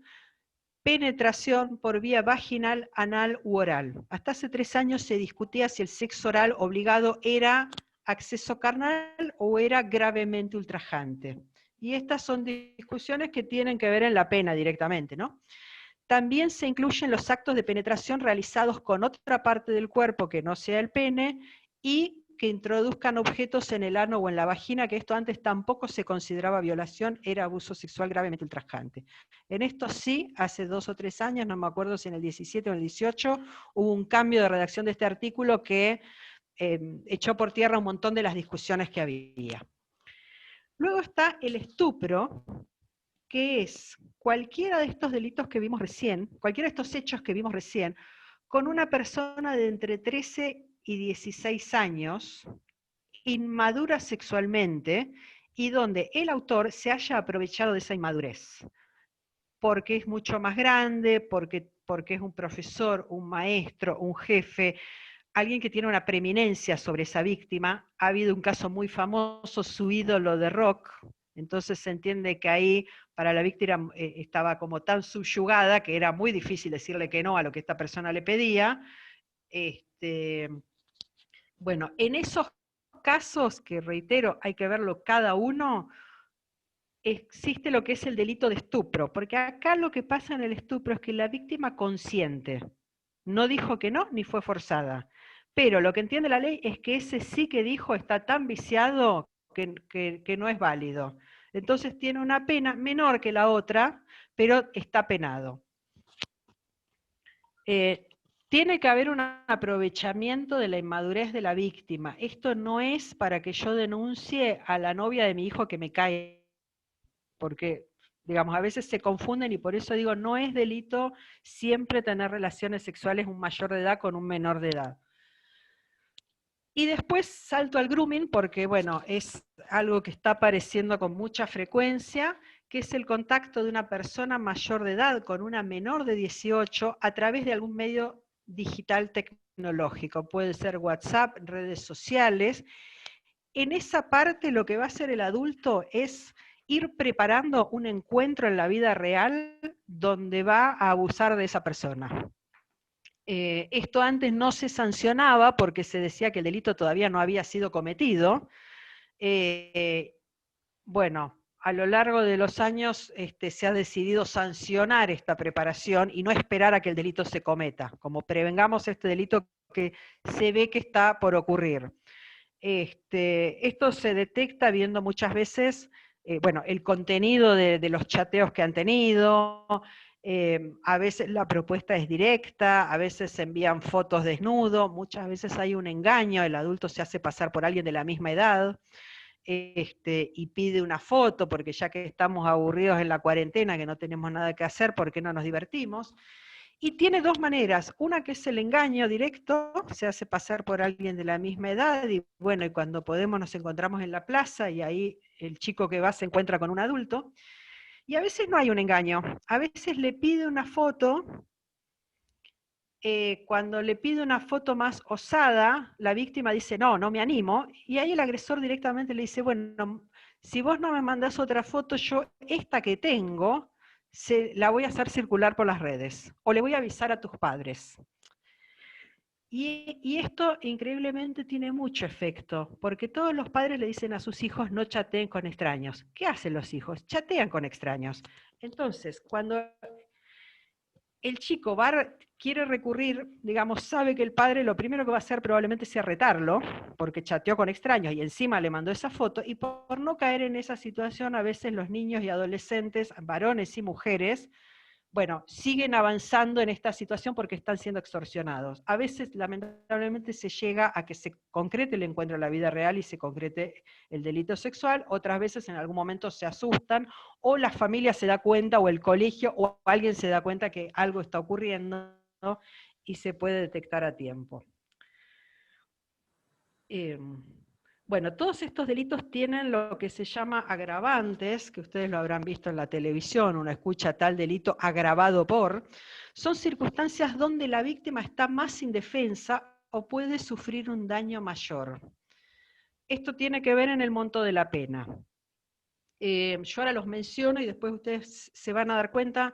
penetración por vía vaginal, anal u oral. Hasta hace 3 años se discutía si el sexo oral obligado era acceso carnal o era gravemente ultrajante. Y estas son discusiones que tienen que ver en la pena directamente, ¿no? también se incluyen los actos de penetración realizados con otra parte del cuerpo que no sea el pene, y que introduzcan objetos en el ano o en la vagina, que esto antes tampoco se consideraba violación, era abuso sexual gravemente ultrajante. En esto sí, hace 2 o 3 años, no me acuerdo si en el 17 o en el 18, hubo un cambio de redacción de este artículo que echó por tierra un montón de las discusiones que había. Luego está el estupro, que es cualquiera de estos delitos que vimos recién, cualquiera de estos hechos que vimos recién, con una persona de entre 13 y 16 años, inmadura sexualmente, y donde el autor se haya aprovechado de esa inmadurez, porque es mucho más grande, porque es un profesor, un maestro, un jefe, alguien que tiene una preeminencia sobre esa víctima. Ha habido un caso muy famoso, su ídolo de rock, entonces se entiende que ahí para la víctima estaba como tan subyugada que era muy difícil decirle que no a lo que esta persona le pedía. Bueno, en esos casos, que reitero, hay que verlo cada uno, existe lo que es el delito de estupro, porque acá lo que pasa en el estupro es que la víctima consiente, no dijo que no, ni fue forzada, pero lo que entiende la ley es que ese sí que dijo está tan viciado que no es válido. Entonces tiene una pena menor que la otra, pero está penado. Tiene que haber un aprovechamiento de la inmadurez de la víctima. Esto no es para que yo denuncie a la novia de mi hijo que me cae, porque, digamos, a veces se confunden y por eso digo, no es delito siempre tener relaciones sexuales un mayor de edad con un menor de edad. Y después salto al grooming porque, bueno, es algo que está apareciendo con mucha frecuencia, que es el contacto de una persona mayor de edad con una menor de 18 a través de algún medio digital tecnológico. Puede ser WhatsApp, redes sociales. En esa parte lo que va a hacer el adulto es ir preparando un encuentro en la vida real donde va a abusar de esa persona. Esto antes no se sancionaba porque se decía que el delito todavía no había sido cometido. Bueno, a lo largo de los años se ha decidido sancionar esta preparación y no esperar a que el delito se cometa, como prevengamos este delito que se ve que está por ocurrir. Esto se detecta viendo muchas veces, bueno, el contenido de los chateos que han tenido. A veces la propuesta es directa, a veces se envían fotos desnudo, muchas veces hay un engaño, el adulto se hace pasar por alguien de la misma edad, y pide una foto, porque ya que estamos aburridos en la cuarentena, que no tenemos nada que hacer, ¿por qué no nos divertimos? Y tiene 2 maneras, una que es el engaño directo, se hace pasar por alguien de la misma edad, y bueno, y cuando podemos nos encontramos en la plaza, y ahí el chico que va se encuentra con un adulto, y a veces no hay un engaño, a veces le pide una foto, cuando le pide una foto más osada, la víctima dice, no, no me animo, y ahí el agresor directamente le dice, bueno, si vos no me mandás otra foto, yo esta que tengo, la voy a hacer circular por las redes, o le voy a avisar a tus padres. Y esto increíblemente tiene mucho efecto, porque todos los padres le dicen a sus hijos no chateen con extraños. ¿Qué hacen los hijos? Chatean con extraños. Entonces, cuando el chico quiere recurrir, digamos, sabe que el padre lo primero que va a hacer probablemente sea retarlo, porque chateó con extraños y encima le mandó esa foto, y por no caer en esa situación, a veces los niños y adolescentes, varones y mujeres, bueno, siguen avanzando en esta situación porque están siendo extorsionados. A veces, lamentablemente, se llega a que se concrete el encuentro en la vida real y se concrete el delito sexual, otras veces en algún momento se asustan, o la familia se da cuenta, o el colegio, o alguien se da cuenta que algo está ocurriendo, ¿no? Y se puede detectar a tiempo. Bueno, todos estos delitos tienen lo que se llama agravantes, que ustedes lo habrán visto en la televisión, uno escucha tal delito agravado por, son circunstancias donde la víctima está más indefensa o puede sufrir un daño mayor. Esto tiene que ver en el monto de la pena. Yo ahora los menciono y después ustedes se van a dar cuenta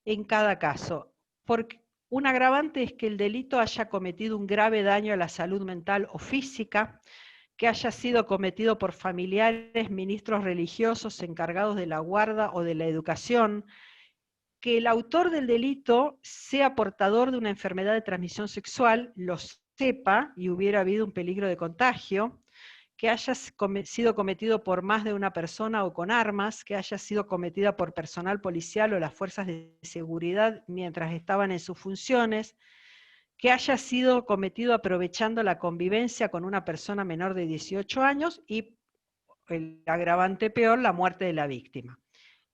en cada caso. Porque un agravante es que el delito haya cometido un grave daño a la salud mental o física, que haya sido cometido por familiares, ministros religiosos encargados de la guarda o de la educación, que el autor del delito sea portador de una enfermedad de transmisión sexual, lo sepa y hubiera habido un peligro de contagio, que haya sido cometido por más de una persona o con armas, que haya sido cometida por personal policial o las fuerzas de seguridad mientras estaban en sus funciones, que haya sido cometido aprovechando la convivencia con una persona menor de 18 años y, el agravante peor, la muerte de la víctima.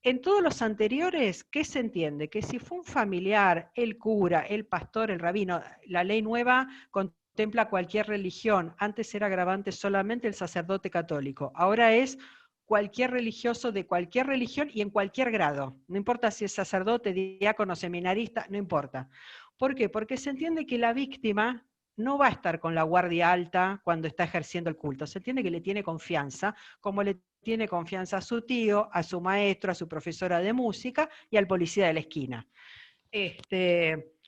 En todos los anteriores, ¿qué se entiende? Que si fue un familiar, el cura, el pastor, el rabino, la ley nueva contempla cualquier religión. Antes era agravante solamente el sacerdote católico. Ahora es cualquier religioso de cualquier religión y en cualquier grado. No importa si es sacerdote, diácono, seminarista, no importa. ¿Por qué? Porque se entiende que la víctima no va a estar con la guardia alta cuando está ejerciendo el culto. Se entiende que le tiene confianza, como le tiene confianza a su tío, a su maestro, a su profesora de música y al policía de la esquina.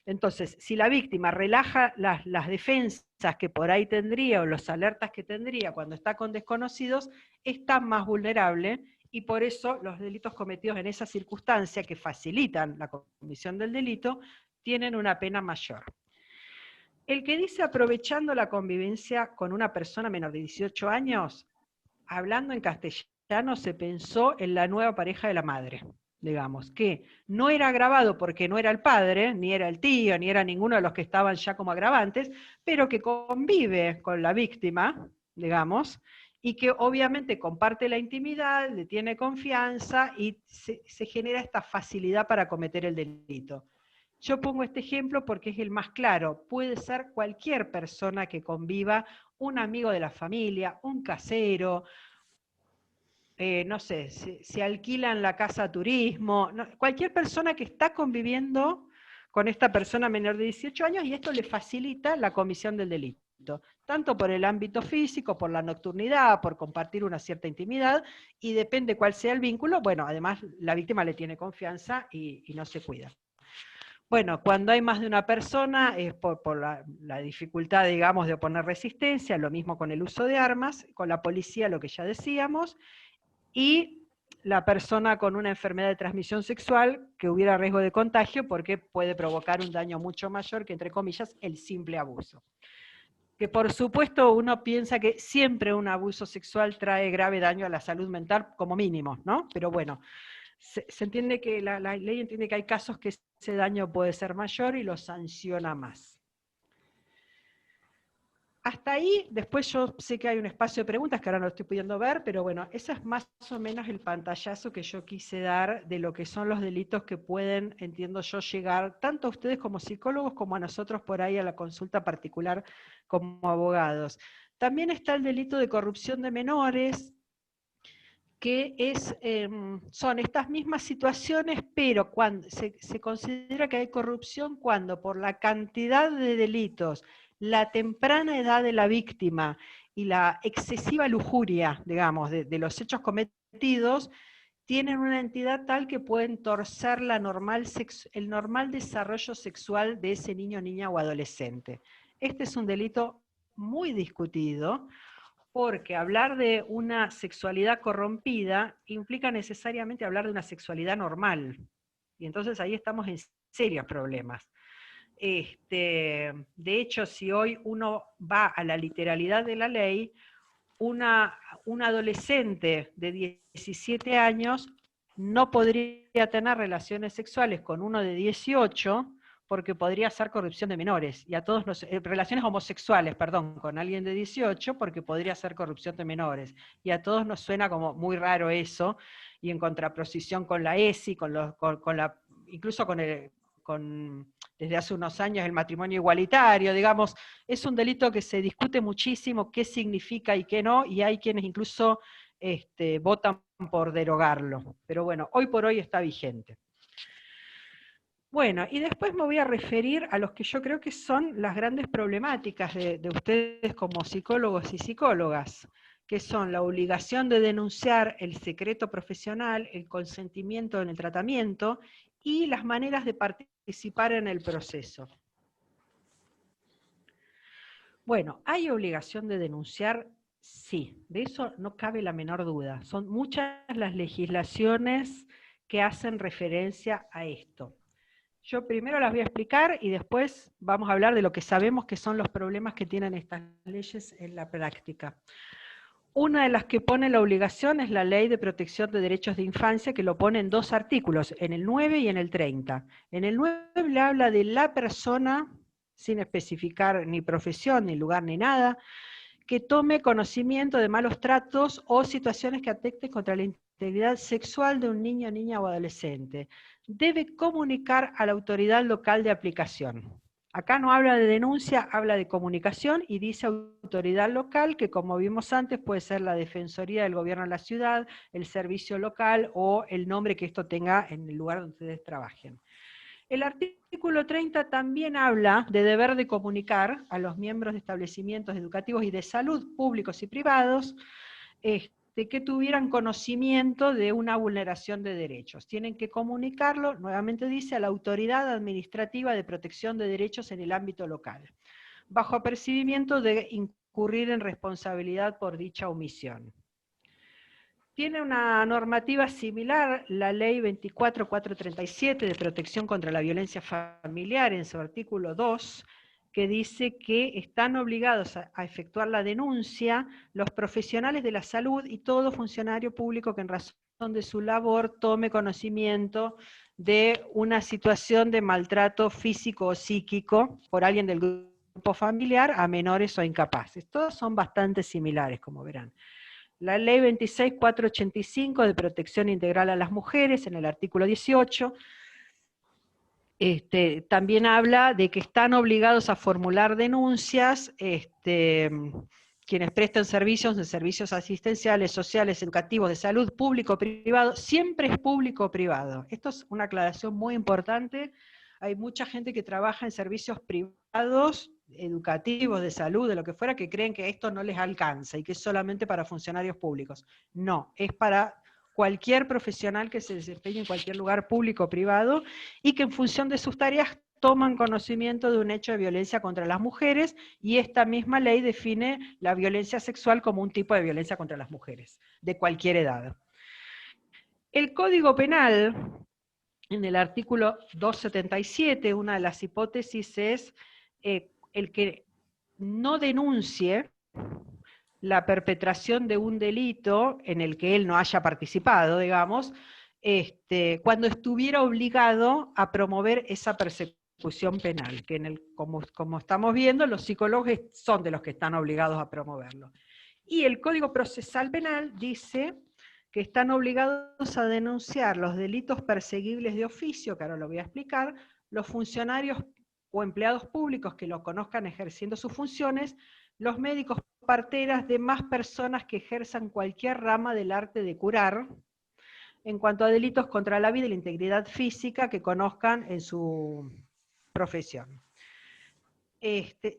Entonces, si la víctima relaja las defensas que por ahí tendría o los alertas que tendría cuando está con desconocidos, está más vulnerable y por eso los delitos cometidos en esa circunstancia que facilitan la comisión del delito tienen una pena mayor. El que dice aprovechando la convivencia con una persona menor de 18 años, hablando en castellano, se pensó en la nueva pareja de la madre, digamos, que no era agravado porque no era el padre, ni era el tío, ni era ninguno de los que estaban ya como agravantes, pero que convive con la víctima, digamos, y que obviamente comparte la intimidad, le tiene confianza y se genera esta facilidad para cometer el delito. Yo pongo este ejemplo porque es el más claro. Puede ser cualquier persona que conviva, un amigo de la familia, un casero, no sé, se alquilan la casa a turismo, cualquier persona que está conviviendo con esta persona menor de 18 años y esto le facilita la comisión del delito, tanto por el ámbito físico, por la nocturnidad, por compartir una cierta intimidad, y depende cuál sea el vínculo, bueno, además la víctima le tiene confianza y no se cuida. Bueno, cuando hay más de una persona es por la dificultad, digamos, de oponer resistencia, lo mismo con el uso de armas, con la policía, lo que ya decíamos, y la persona con una enfermedad de transmisión sexual que hubiera riesgo de contagio porque puede provocar un daño mucho mayor que, entre comillas, el simple abuso. Que por supuesto uno piensa que siempre un abuso sexual trae grave daño a la salud mental como mínimo, ¿no? Pero bueno, se entiende que la ley entiende que hay casos que ese daño puede ser mayor y lo sanciona más. Hasta ahí, después yo sé que hay un espacio de preguntas que ahora no lo estoy pudiendo ver, pero bueno, ese es más o menos el pantallazo que yo quise dar de lo que son los delitos que pueden, entiendo yo, llegar tanto a ustedes como psicólogos como a nosotros por ahí a la consulta particular como abogados. También está el delito de corrupción de menores, que son estas mismas situaciones, pero cuando se considera que hay corrupción cuando por la cantidad de delitos, la temprana edad de la víctima y la excesiva lujuria, digamos, de los hechos cometidos, tienen una entidad tal que pueden torcer el normal desarrollo sexual de ese niño, niña o adolescente. Este es un delito muy discutido, porque hablar de una sexualidad corrompida implica necesariamente hablar de una sexualidad normal. Y entonces ahí estamos en serios problemas. De hecho, si hoy uno va a la literalidad de la ley, un adolescente de 17 años no podría tener relaciones sexuales con uno de 18 porque podría ser corrupción de menores, y a todos relaciones homosexuales, perdón, con alguien de 18 porque podría ser corrupción de menores, y a todos nos suena como muy raro eso, y en contraposición con la ESI, incluso desde hace unos años el matrimonio igualitario, digamos, es un delito que se discute muchísimo qué significa y qué no, y hay quienes incluso votan por derogarlo, pero bueno, hoy por hoy está vigente. Bueno, y después me voy a referir a los que yo creo que son las grandes problemáticas de ustedes como psicólogos y psicólogas, que son la obligación de denunciar el secreto profesional, el consentimiento en el tratamiento y las maneras de participar en el proceso. Bueno, ¿hay obligación de denunciar? Sí, de eso no cabe la menor duda. Son muchas las legislaciones que hacen referencia a esto. Yo primero las voy a explicar y después vamos a hablar de lo que sabemos que son los problemas que tienen estas leyes en la práctica. Una de las que pone la obligación es la Ley de Protección de Derechos de Infancia, que lo pone en 2 artículos, en el 9 y en el 30. En el 9 le habla de la persona, sin especificar ni profesión, ni lugar, ni nada, que tome conocimiento de malos tratos o situaciones que atenten contra la integridad sexual de un niño, niña o adolescente. Debe comunicar a la autoridad local de aplicación. Acá no habla de denuncia, habla de comunicación y dice autoridad local, que como vimos antes puede ser la Defensoría del Gobierno de la Ciudad, el servicio local o el nombre que esto tenga en el lugar donde ustedes trabajen. El artículo 30 también habla de deber de comunicar a los miembros de establecimientos educativos y de salud públicos y privados que tuvieran conocimiento de una vulneración de derechos. Tienen que comunicarlo, nuevamente dice, a la Autoridad Administrativa de Protección de Derechos en el ámbito local, bajo apercibimiento de incurrir en responsabilidad por dicha omisión. Tiene una normativa similar, la Ley 24437 de Protección contra la Violencia Familiar, en su artículo 2, que dice que están obligados a efectuar la denuncia los profesionales de la salud y todo funcionario público que en razón de su labor tome conocimiento de una situación de maltrato físico o psíquico por alguien del grupo familiar a menores o incapaces. Todos son bastante similares, como verán. La Ley 26485 de Protección Integral a las Mujeres, en el artículo 18, también habla de que están obligados a formular denuncias quienes prestan servicios de servicios asistenciales, sociales, educativos, de salud, público, privado, siempre es público o privado. Esto es una aclaración muy importante. Hay mucha gente que trabaja en servicios privados, educativos, de salud, de lo que fuera, que creen que esto no les alcanza y que es solamente para funcionarios públicos. No, es para cualquier profesional que se desempeñe en cualquier lugar público o privado y que en función de sus tareas toman conocimiento de un hecho de violencia contra las mujeres, y esta misma ley define la violencia sexual como un tipo de violencia contra las mujeres, de cualquier edad. El Código Penal, en el artículo 277, una de las hipótesis es el que no denuncie la perpetración de un delito en el que él no haya participado, digamos, cuando estuviera obligado a promover esa persecución penal, que como estamos viendo, los psicólogos son de los que están obligados a promoverlo. Y el Código Procesal Penal dice que están obligados a denunciar los delitos perseguibles de oficio, que ahora lo voy a explicar, los funcionarios o empleados públicos que lo conozcan ejerciendo sus funciones, los médicos, parteras, demás personas que ejerzan cualquier rama del arte de curar, en cuanto a delitos contra la vida y la integridad física que conozcan en su profesión.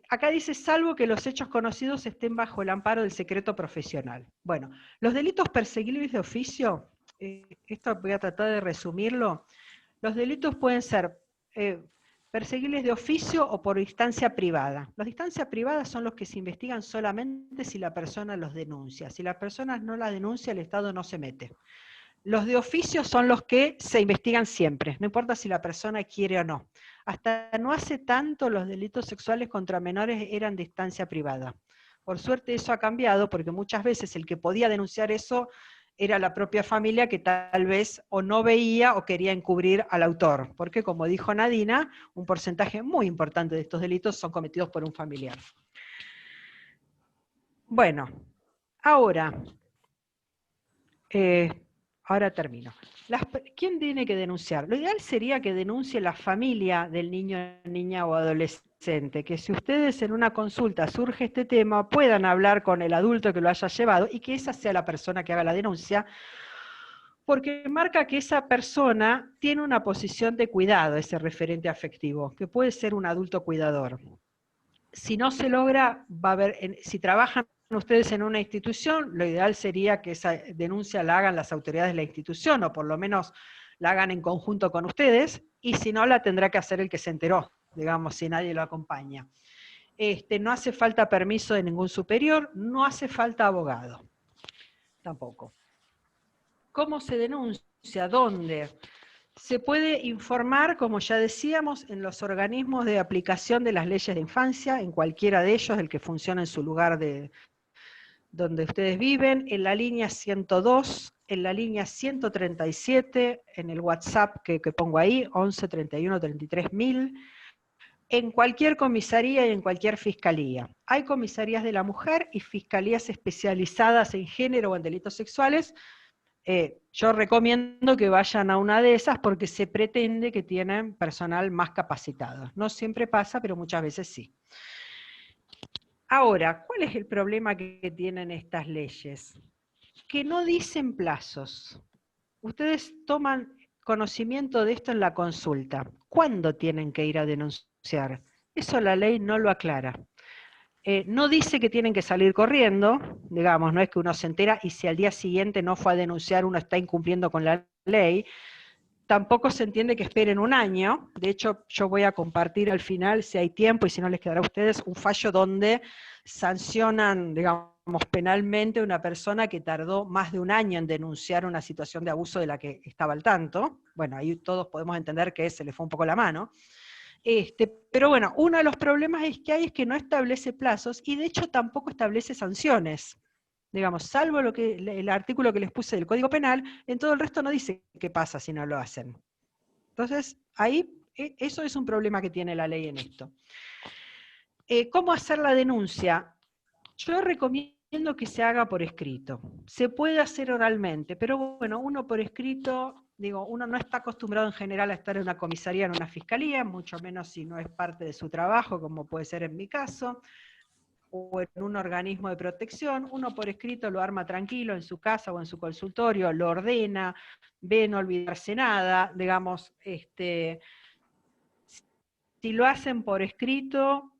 Acá dice, salvo que los hechos conocidos estén bajo el amparo del secreto profesional. Bueno, los delitos perseguibles de oficio, esto voy a tratar de resumirlo, los delitos pueden ser perseguibles de oficio o por instancia privada. Los de instancia privada son los que se investigan solamente si la persona los denuncia. Si la persona no la denuncia, el Estado no se mete. Los de oficio son los que se investigan siempre, no importa si la persona quiere o no. Hasta no hace tanto los delitos sexuales contra menores eran de instancia privada. Por suerte eso ha cambiado, porque muchas veces el que podía denunciar eso era la propia familia, que tal vez o no veía o quería encubrir al autor, porque como dijo Nadina, un porcentaje muy importante de estos delitos son cometidos por un familiar. Bueno, ahora termino. ¿Quién tiene que denunciar? Lo ideal sería que denuncie la familia del niño, niña o adolescente, que si ustedes en una consulta surge este tema, puedan hablar con el adulto que lo haya llevado y que esa sea la persona que haga la denuncia, porque marca que esa persona tiene una posición de cuidado, ese referente afectivo, que puede ser un adulto cuidador. Si no se logra, va a haber, si trabajan ustedes en una institución, lo ideal sería que esa denuncia la hagan las autoridades de la institución, o por lo menos la hagan en conjunto con ustedes, y si no, la tendrá que hacer el que se enteró, digamos, si nadie lo acompaña. No hace falta permiso de ningún superior, no hace falta abogado, tampoco. ¿Cómo se denuncia? denuncia? ¿Dónde? Se puede informar, como ya decíamos, en los organismos de aplicación de las leyes de infancia, en cualquiera de ellos, el que funciona en su lugar de donde ustedes viven, en la línea 102, en la línea 137, en el WhatsApp que pongo ahí, 11 31 33 1000, en cualquier comisaría y en cualquier fiscalía. Hay comisarías de la mujer y fiscalías especializadas en género o en delitos sexuales. Yo recomiendo que vayan a una de esas porque se pretende que tienen personal más capacitado. No siempre pasa, pero muchas veces sí. Ahora, ¿cuál es el problema que tienen estas leyes? Que no dicen plazos. Ustedes toman conocimiento de esto en la consulta. ¿Cuándo tienen que ir a denunciar? Eso la ley no lo aclara. No dice que tienen que salir corriendo, digamos, no es que uno se entera y si al día siguiente no fue a denunciar uno está incumpliendo con la ley. Tampoco se entiende que esperen un año. De hecho, yo voy a compartir al final, si hay tiempo y si no les quedará a ustedes, un fallo donde sancionan, digamos, penalmente a una persona que tardó más de un año en denunciar una situación de abuso de la que estaba al tanto. Bueno, ahí todos podemos entender que se le fue un poco la mano. Pero bueno, uno de los problemas es que no establece plazos y de hecho tampoco establece sanciones. Digamos, salvo el artículo que les puse del Código Penal, en todo el resto no dice qué pasa si no lo hacen. Entonces, ahí, eso es un problema que tiene la ley en esto. ¿Cómo hacer la denuncia? Yo recomiendo que se haga por escrito. Se puede hacer oralmente, pero bueno, uno por escrito, digo, uno no está acostumbrado en general a estar en una comisaría, en una fiscalía, mucho menos si no es parte de su trabajo, como puede ser en mi caso, o en un organismo de protección. Uno por escrito lo arma tranquilo en su casa o en su consultorio, lo ordena, ve no olvidarse nada, digamos, si lo hacen por escrito,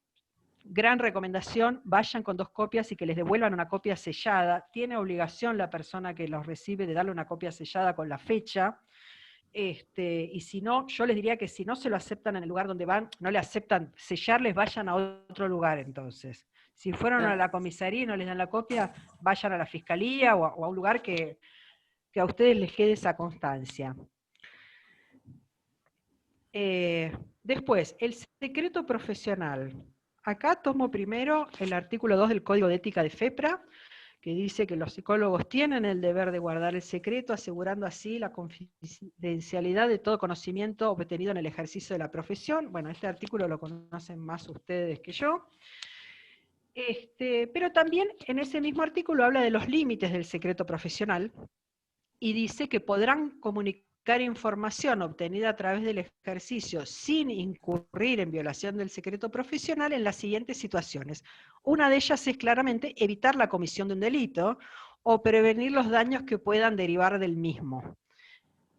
gran recomendación, vayan con 2 copias y que les devuelvan una copia sellada. Tiene obligación la persona que los recibe de darle una copia sellada con la fecha. Y si no, yo les diría que si no se lo aceptan en el lugar donde van, no le aceptan sellarles, vayan a otro lugar entonces. Si fueron a la comisaría y no les dan la copia, vayan a la fiscalía o a un lugar que a ustedes les quede esa constancia. Después, el secreto profesional. Acá tomo primero el artículo 2 del Código de Ética de FEPRA, que dice que los psicólogos tienen el deber de guardar el secreto, asegurando así la confidencialidad de todo conocimiento obtenido en el ejercicio de la profesión. Bueno, este artículo lo conocen más ustedes que yo. Pero también en ese mismo artículo habla de los límites del secreto profesional y dice que podrán comunicar información obtenida a través del ejercicio sin incurrir en violación del secreto profesional en las siguientes situaciones. Una de ellas es claramente evitar la comisión de un delito o prevenir los daños que puedan derivar del mismo.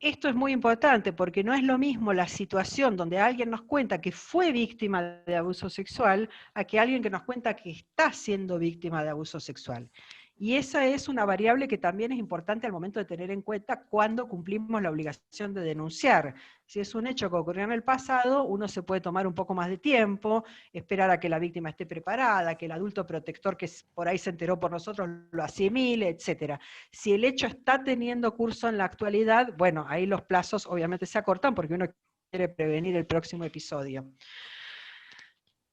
Esto es muy importante porque no es lo mismo la situación donde alguien nos cuenta que fue víctima de abuso sexual a que alguien que nos cuenta que está siendo víctima de abuso sexual. Y esa es una variable que también es importante al momento de tener en cuenta cuando cumplimos la obligación de denunciar. Si es un hecho que ocurrió en el pasado, uno se puede tomar un poco más de tiempo, esperar a que la víctima esté preparada, que el adulto protector que por ahí se enteró por nosotros lo asimile, etc. Si el hecho está teniendo curso en la actualidad, bueno, ahí los plazos obviamente se acortan porque uno quiere prevenir el próximo episodio.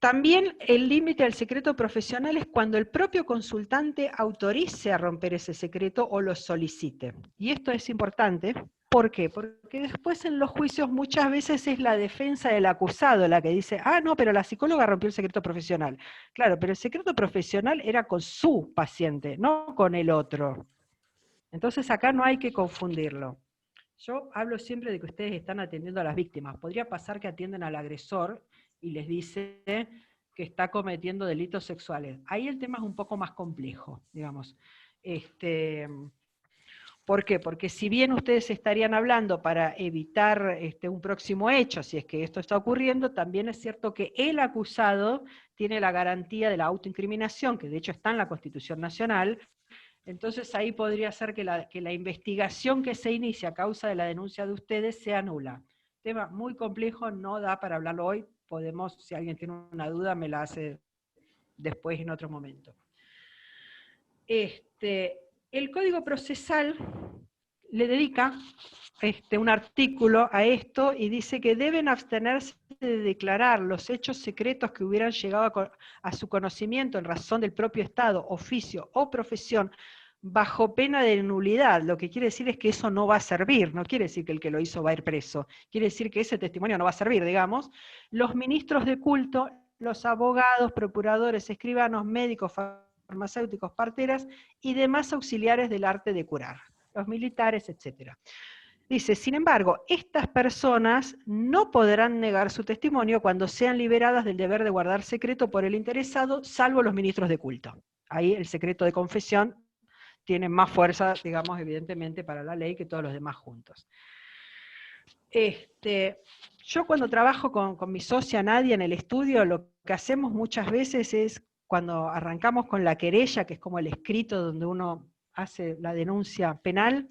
También el límite al secreto profesional es cuando el propio consultante autorice a romper ese secreto o lo solicite. Y esto es importante. ¿Por qué? Porque después en los juicios muchas veces es la defensa del acusado la que dice, ah, no, pero la psicóloga rompió el secreto profesional. Claro, pero el secreto profesional era con su paciente, no con el otro. Entonces acá no hay que confundirlo. Yo hablo siempre de que ustedes están atendiendo a las víctimas. Podría pasar que atienden al agresor y les dice que está cometiendo delitos sexuales. Ahí el tema es un poco más complejo, digamos. ¿Por qué? Porque si bien ustedes estarían hablando para evitar un próximo hecho, si es que esto está ocurriendo, también es cierto que el acusado tiene la garantía de la autoincriminación, que de hecho está en la Constitución Nacional. Entonces ahí podría ser que la investigación que se inicia a causa de la denuncia de ustedes sea nula. Tema muy complejo, no da para hablarlo hoy. Podemos, si alguien tiene una duda, me la hace después en otro momento. El Código Procesal le dedica un artículo a esto y dice que deben abstenerse de declarar los hechos secretos que hubieran llegado a su conocimiento en razón del propio estado, oficio o profesión, bajo pena de nulidad. Lo que quiere decir es que eso no va a servir, no quiere decir que el que lo hizo va a ir preso, quiere decir que ese testimonio no va a servir, digamos. Los ministros de culto, los abogados, procuradores, escribanos, médicos, farmacéuticos, parteras y demás auxiliares del arte de curar, los militares, etc. Dice, sin embargo, estas personas no podrán negar su testimonio cuando sean liberadas del deber de guardar secreto por el interesado, salvo los ministros de culto. Ahí el secreto de confesión tiene más fuerza, digamos, evidentemente para la ley que todos los demás juntos. Yo cuando trabajo con mi socia Nadia en el estudio, lo que hacemos muchas veces es, cuando arrancamos con la querella, que es como el escrito donde uno hace la denuncia penal,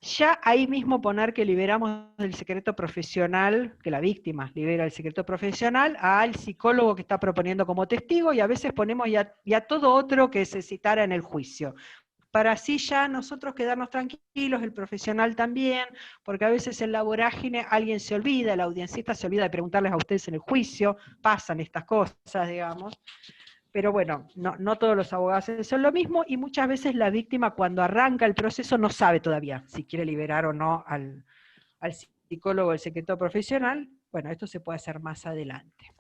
ya ahí mismo poner que liberamos del secreto profesional, que la víctima libera el secreto profesional, al psicólogo que está proponiendo como testigo, y a veces ponemos ya todo otro que se citara en el juicio, para así ya nosotros quedarnos tranquilos, el profesional también, porque a veces en la vorágine alguien se olvida, el audiencista se olvida de preguntarles a ustedes en el juicio, pasan estas cosas, digamos. Pero bueno, no todos los abogados son lo mismo, y muchas veces la víctima cuando arranca el proceso no sabe todavía si quiere liberar o no al psicólogo el secreto profesional. Bueno, esto se puede hacer más adelante.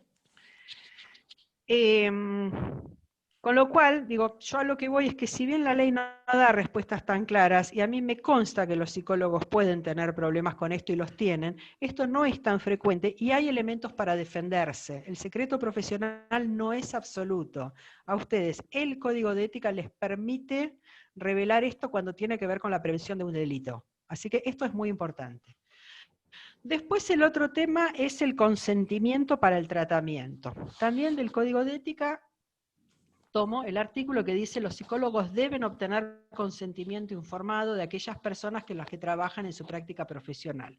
Con lo cual, digo, yo a lo que voy es que si bien la ley no da respuestas tan claras, y a mí me consta que los psicólogos pueden tener problemas con esto y los tienen, esto no es tan frecuente y hay elementos para defenderse. El secreto profesional no es absoluto. A ustedes, el Código de Ética les permite revelar esto cuando tiene que ver con la prevención de un delito. Así que esto es muy importante. Después el otro tema es el consentimiento para el tratamiento. También del Código de Ética tomo el artículo que dice: los psicólogos deben obtener consentimiento informado de aquellas personas que las que trabajan en su práctica profesional.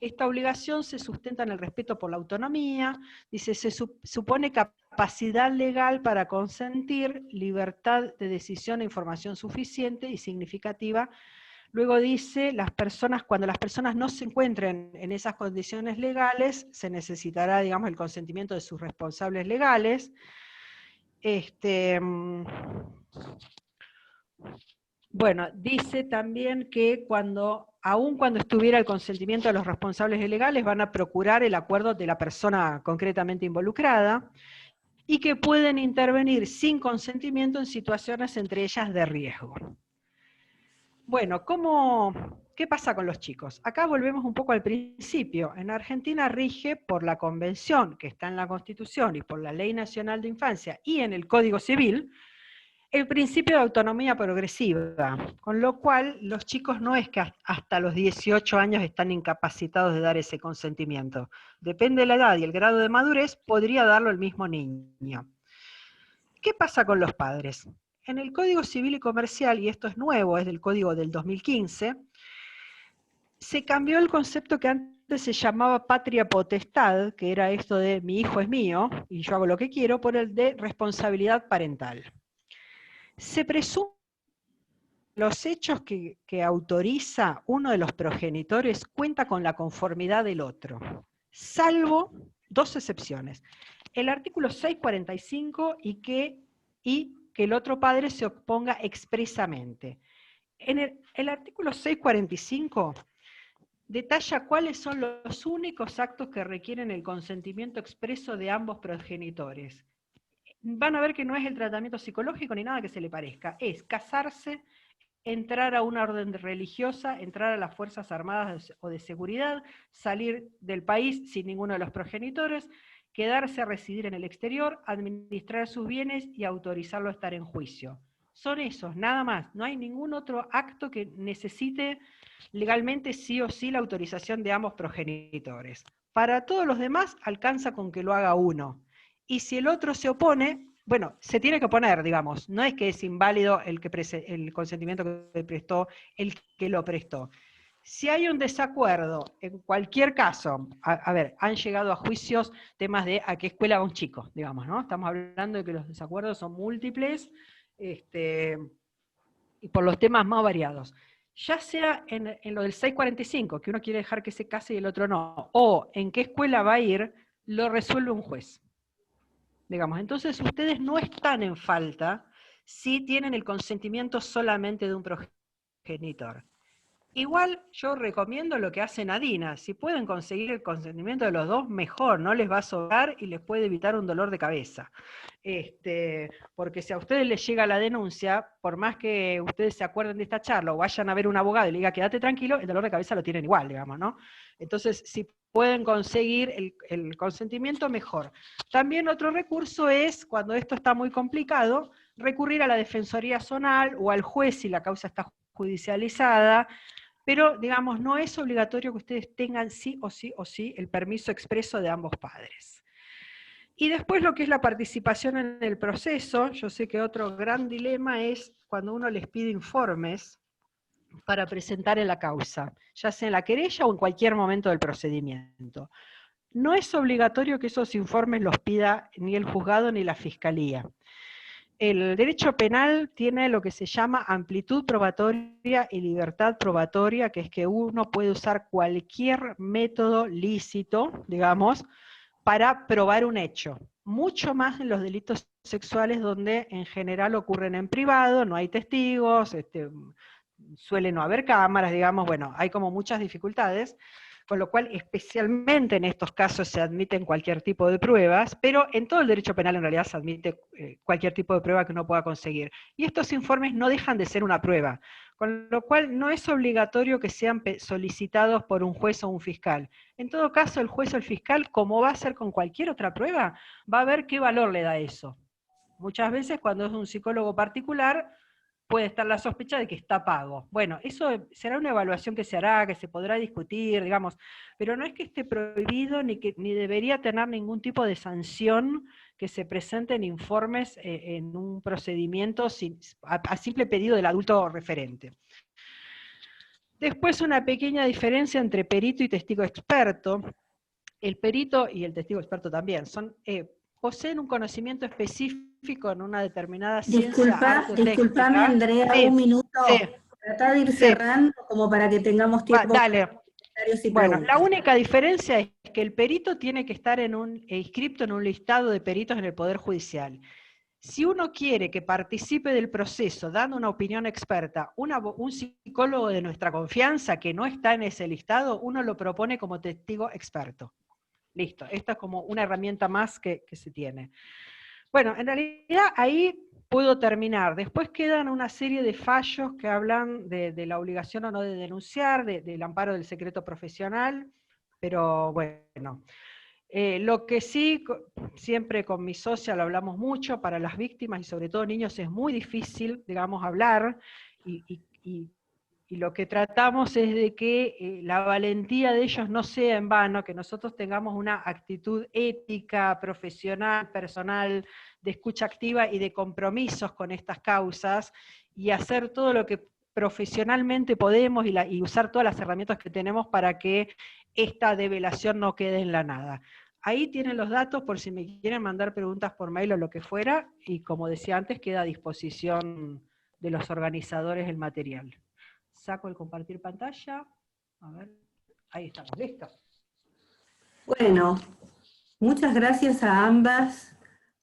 Esta obligación se sustenta en el respeto por la autonomía, dice, se supone capacidad legal para consentir, libertad de decisión e información suficiente y significativa. Luego dice, cuando las personas no se encuentren en esas condiciones legales, se necesitará, digamos, el consentimiento de sus responsables legales. Bueno, dice también que aun cuando estuviera el consentimiento de los responsables legales, van a procurar el acuerdo de la persona concretamente involucrada, y que pueden intervenir sin consentimiento en situaciones entre ellas de riesgo. Bueno, ¿qué pasa con los chicos? Acá volvemos un poco al principio. En Argentina rige por la Convención que está en la Constitución y por la Ley Nacional de Infancia y en el Código Civil, el principio de autonomía progresiva, con lo cual los chicos no es que hasta los 18 años están incapacitados de dar ese consentimiento. Depende de la edad y el grado de madurez, podría darlo el mismo niño. ¿Qué pasa con los padres? En el Código Civil y Comercial, y esto es nuevo, es del Código del 2015, se cambió el concepto que antes se llamaba patria potestad, que era esto de mi hijo es mío y yo hago lo que quiero, por el de responsabilidad parental. Se presume que los hechos que autoriza uno de los progenitores cuenta con la conformidad del otro, salvo dos excepciones. El artículo 645 y que el otro padre se oponga expresamente. En el artículo 645 detalla cuáles son los únicos actos que requieren el consentimiento expreso de ambos progenitores. Van a ver que no es el tratamiento psicológico ni nada que se le parezca, es casarse, entrar a una orden religiosa, entrar a las Fuerzas Armadas o de Seguridad, salir del país sin ninguno de los progenitores, quedarse a residir en el exterior, administrar sus bienes y autorizarlo a estar en juicio. Son esos, nada más. No hay ningún otro acto que necesite legalmente sí o sí la autorización de ambos progenitores. Para todos los demás alcanza con que lo haga uno. Y si el otro se opone, bueno, se tiene que oponer, digamos. No es que es inválido el consentimiento que prestó el que lo prestó. Si hay un desacuerdo, en cualquier caso, a ver, han llegado a juicios temas de a qué escuela va un chico, digamos, ¿no? Estamos hablando de que los desacuerdos son múltiples y por los temas más variados. ya sea en lo del 645, que uno quiere dejar que se case y el otro no, o en qué escuela va a ir, lo resuelve un juez. Digamos, entonces ustedes no están en falta si tienen el consentimiento solamente de un progenitor. Igual yo recomiendo lo que hace Nadina, si pueden conseguir el consentimiento de los dos, mejor, no les va a sobrar y les puede evitar un dolor de cabeza. Porque si a ustedes les llega la denuncia, por más que ustedes se acuerden de esta charla o vayan a ver un abogado y le diga quédate tranquilo, el dolor de cabeza lo tienen igual, digamos, ¿no? Entonces, si pueden conseguir el consentimiento, mejor. También otro recurso es, cuando esto está muy complicado, recurrir a la Defensoría Zonal o al juez si la causa está judicializada, pero, digamos, no es obligatorio que ustedes tengan sí o sí el permiso expreso de ambos padres. Y después lo que es la participación en el proceso, yo sé que otro gran dilema es cuando uno les pide informes para presentar en la causa, ya sea en la querella o en cualquier momento del procedimiento. No es obligatorio que esos informes los pida ni el juzgado ni la fiscalía. El derecho penal tiene lo que se llama amplitud probatoria y libertad probatoria, que es que uno puede usar cualquier método lícito, digamos, para probar un hecho. Mucho más en los delitos sexuales donde en general ocurren en privado, no hay testigos, suele no haber cámaras, digamos, bueno, hay como muchas dificultades, con lo cual especialmente en estos casos se admiten cualquier tipo de pruebas, pero en todo el derecho penal en realidad se admite cualquier tipo de prueba que uno pueda conseguir. Y estos informes no dejan de ser una prueba, con lo cual no es obligatorio que sean solicitados por un juez o un fiscal. En todo caso, el juez o el fiscal, como va a ser con cualquier otra prueba, va a ver qué valor le da eso. Muchas veces cuando es un psicólogo particular, puede estar la sospecha de que está pago. Bueno, eso será una evaluación que se hará, que se podrá discutir, digamos, pero no es que esté prohibido ni debería tener ningún tipo de sanción que se presenten informes en un procedimiento a simple pedido del adulto referente. Después una pequeña diferencia entre perito y testigo experto. El perito y el testigo experto también poseen un conocimiento específico en una determinada ciencia, arte o técnica. Disculpame, Andrea, sí, un minuto. Sí. Tratá de ir cerrando como para que tengamos tiempo dale. para comentarios y Bueno, preguntas. la única diferencia es que el perito tiene que estar inscripto en un listado de peritos en el Poder Judicial. Si uno quiere que participe del proceso dando una opinión experta, un psicólogo de nuestra confianza que no está en ese listado, uno lo propone como testigo experto. Listo, esta es como una herramienta más que se tiene. Bueno, en realidad ahí puedo terminar. Después quedan una serie de fallos que hablan de la obligación o no de denunciar, del amparo del secreto profesional, pero bueno. Lo que sí, siempre con mi socia lo hablamos mucho, para las víctimas y sobre todo niños es muy difícil, digamos, hablar, y lo que tratamos es de que la valentía de ellos no sea en vano, que nosotros tengamos una actitud ética, profesional, personal, de escucha activa y de compromisos con estas causas, y hacer todo lo que profesionalmente podemos y usar todas las herramientas que tenemos para que esta develación no quede en la nada. Ahí tienen los datos por si me quieren mandar preguntas por mail o lo que fuera, y como decía antes, queda a disposición de los organizadores el material. Saco el compartir pantalla. A ver, ahí estamos, listos. Bueno, muchas gracias a ambas.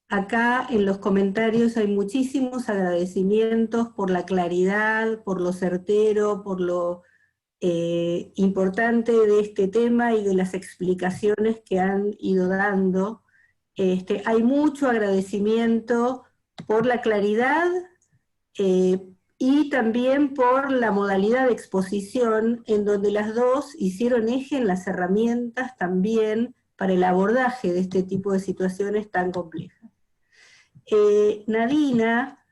Acá en los comentarios hay muchísimos agradecimientos por la claridad, por lo certero, por lo importante de este tema y de las explicaciones que han ido dando. Hay mucho agradecimiento por la claridad y también por la modalidad de exposición, en donde las dos hicieron eje en las herramientas también para el abordaje de este tipo de situaciones tan complejas. Nadina,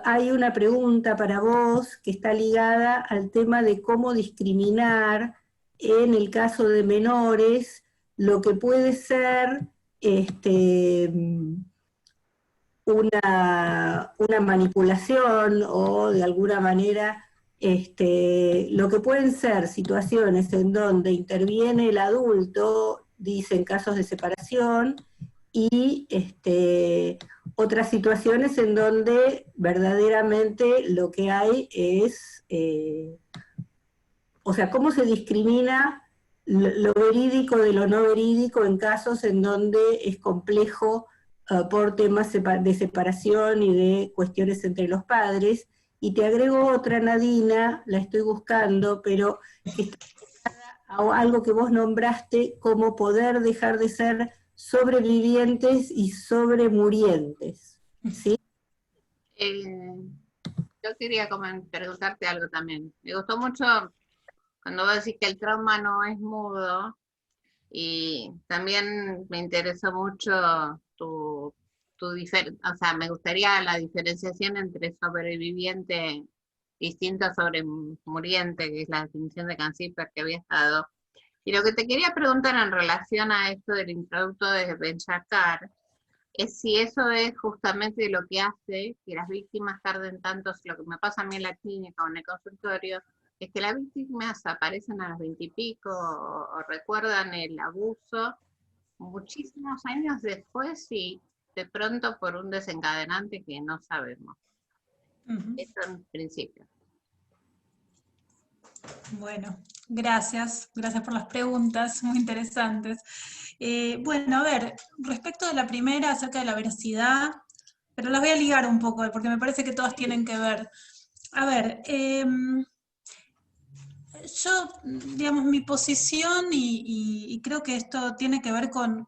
hay una pregunta para vos que está ligada al tema de cómo discriminar en el caso de menores lo que puede ser una manipulación o de alguna manera lo que pueden ser situaciones en donde interviene el adulto, dicen casos de separación, y otras situaciones en donde verdaderamente lo que hay es o sea, cómo se discrimina lo verídico de lo no verídico en casos en donde es complejo por temas de separación y de cuestiones entre los padres. Y te agrego otra, Nadina, la estoy buscando, pero que está a algo que vos nombraste como poder dejar de ser sobrevivientes y sobremurientes, ¿sí? Yo quería preguntarte algo también. Me gustó mucho cuando vos decís que el trauma no es mudo, y también me interesó mucho o sea, me gustaría la diferenciación entre sobreviviente distinto a sobremuriente, que es la definición de Canciper que había estado. Y lo que te quería preguntar en relación a esto del introducto de Ben-Shakar, es si eso es justamente lo que hace que las víctimas tarden tanto. Lo que me pasa a mí en la clínica o en el consultorio es que las víctimas aparecen a los 20 y pico o recuerdan el abuso muchísimos años después y de pronto por un desencadenante que no sabemos. Eso en principio. Bueno, gracias por las preguntas, muy interesantes. Bueno, a ver, respecto de la primera, acerca de la veracidad, pero las voy a ligar un poco, porque me parece que todas tienen que ver. A ver, yo, digamos, mi posición, y creo que esto tiene que ver con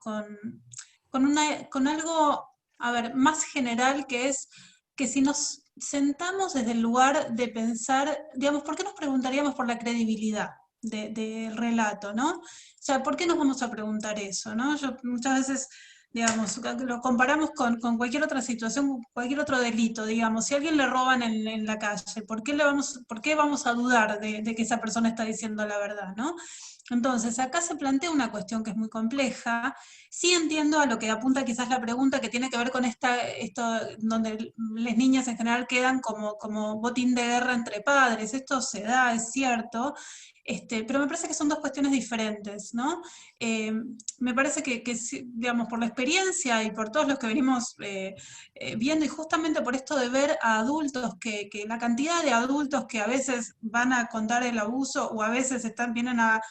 algo, a ver, más general, que es que si nos sentamos desde el lugar de pensar, digamos, ¿por qué nos preguntaríamos por la credibilidad del relato, ¿no? O sea, ¿por qué nos vamos a preguntar eso, ¿no? Yo muchas veces, digamos, lo comparamos con cualquier otra situación, cualquier otro delito, digamos, si a alguien le roban en la calle, ¿por qué vamos a dudar de que esa persona está diciendo la verdad, ¿no? Entonces, acá se plantea una cuestión que es muy compleja. Sí entiendo a lo que apunta quizás la pregunta, que tiene que ver con esto donde las niñas en general quedan como botín de guerra entre padres. Esto se da, es cierto, pero me parece que son dos cuestiones diferentes, ¿no? Me parece que, digamos, por la experiencia y por todos los que venimos viendo, y justamente por esto de ver a adultos, que la cantidad de adultos que a veces van a contar el abuso o a veces vienen a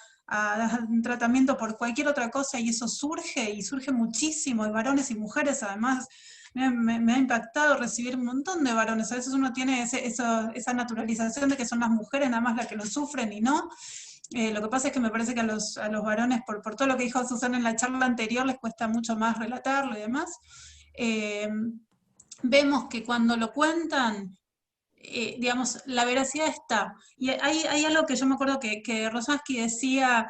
un tratamiento por cualquier otra cosa, y eso surge muchísimo, y varones y mujeres además. Me ha impactado recibir un montón de varones. A veces uno tiene esa naturalización de que son las mujeres nada más las que lo sufren, y no. Lo que pasa es que me parece que a los varones, por todo lo que dijo Susana en la charla anterior, les cuesta mucho más relatarlo y demás. Vemos que cuando lo cuentan, digamos, la veracidad está. Y hay algo que yo me acuerdo que Rosansky decía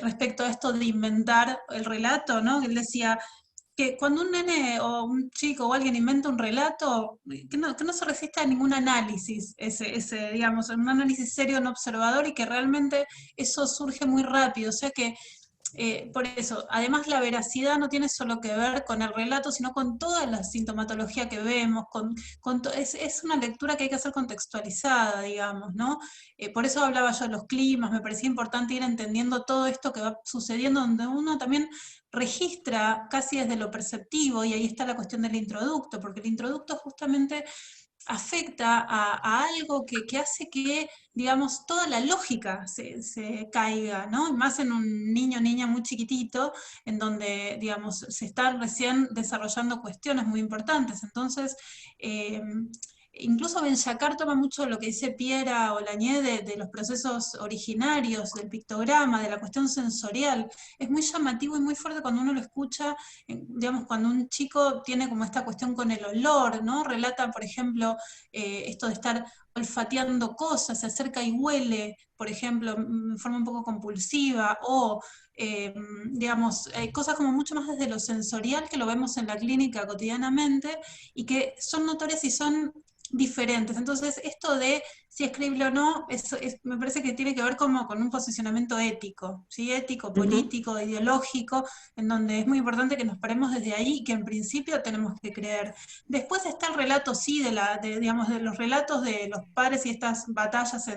respecto a esto de inventar el relato, ¿no? Él decía que cuando un nene o un chico o alguien inventa un relato, que no se resiste a ningún análisis, digamos, un análisis serio, no observador, y que realmente eso surge muy rápido. O sea que por eso, además la veracidad no tiene solo que ver con el relato, sino con toda la sintomatología que vemos, es una lectura que hay que hacer contextualizada, digamos, ¿no? Por eso hablaba yo de los climas, me parecía importante ir entendiendo todo esto que va sucediendo, donde uno también registra casi desde lo perceptivo, y ahí está la cuestión del introducto, porque el introducto justamente afecta a algo que hace que, digamos, toda la lógica se caiga, ¿no? Más en un niño o niña muy chiquitito, en donde, digamos, se están recién desarrollando cuestiones muy importantes. Entonces, incluso Ben-Shakar toma mucho lo que dice Piera Olañé de los procesos originarios, del pictograma, de la cuestión sensorial. Es muy llamativo y muy fuerte cuando uno lo escucha, digamos, cuando un chico tiene como esta cuestión con el olor, ¿no? Relata, por ejemplo, esto de estar olfateando cosas, se acerca y huele, por ejemplo, en forma un poco compulsiva, o digamos, cosas como mucho más desde lo sensorial, que lo vemos en la clínica cotidianamente, y que son notorias y son diferentes. Entonces, esto de si es creíble o no, me parece que tiene que ver como con un posicionamiento ético, ¿sí? Ético, político, ideológico, en donde es muy importante que nos paremos desde ahí y que en principio tenemos que creer. Después está el relato, sí, digamos, de los relatos de los padres y estas batallas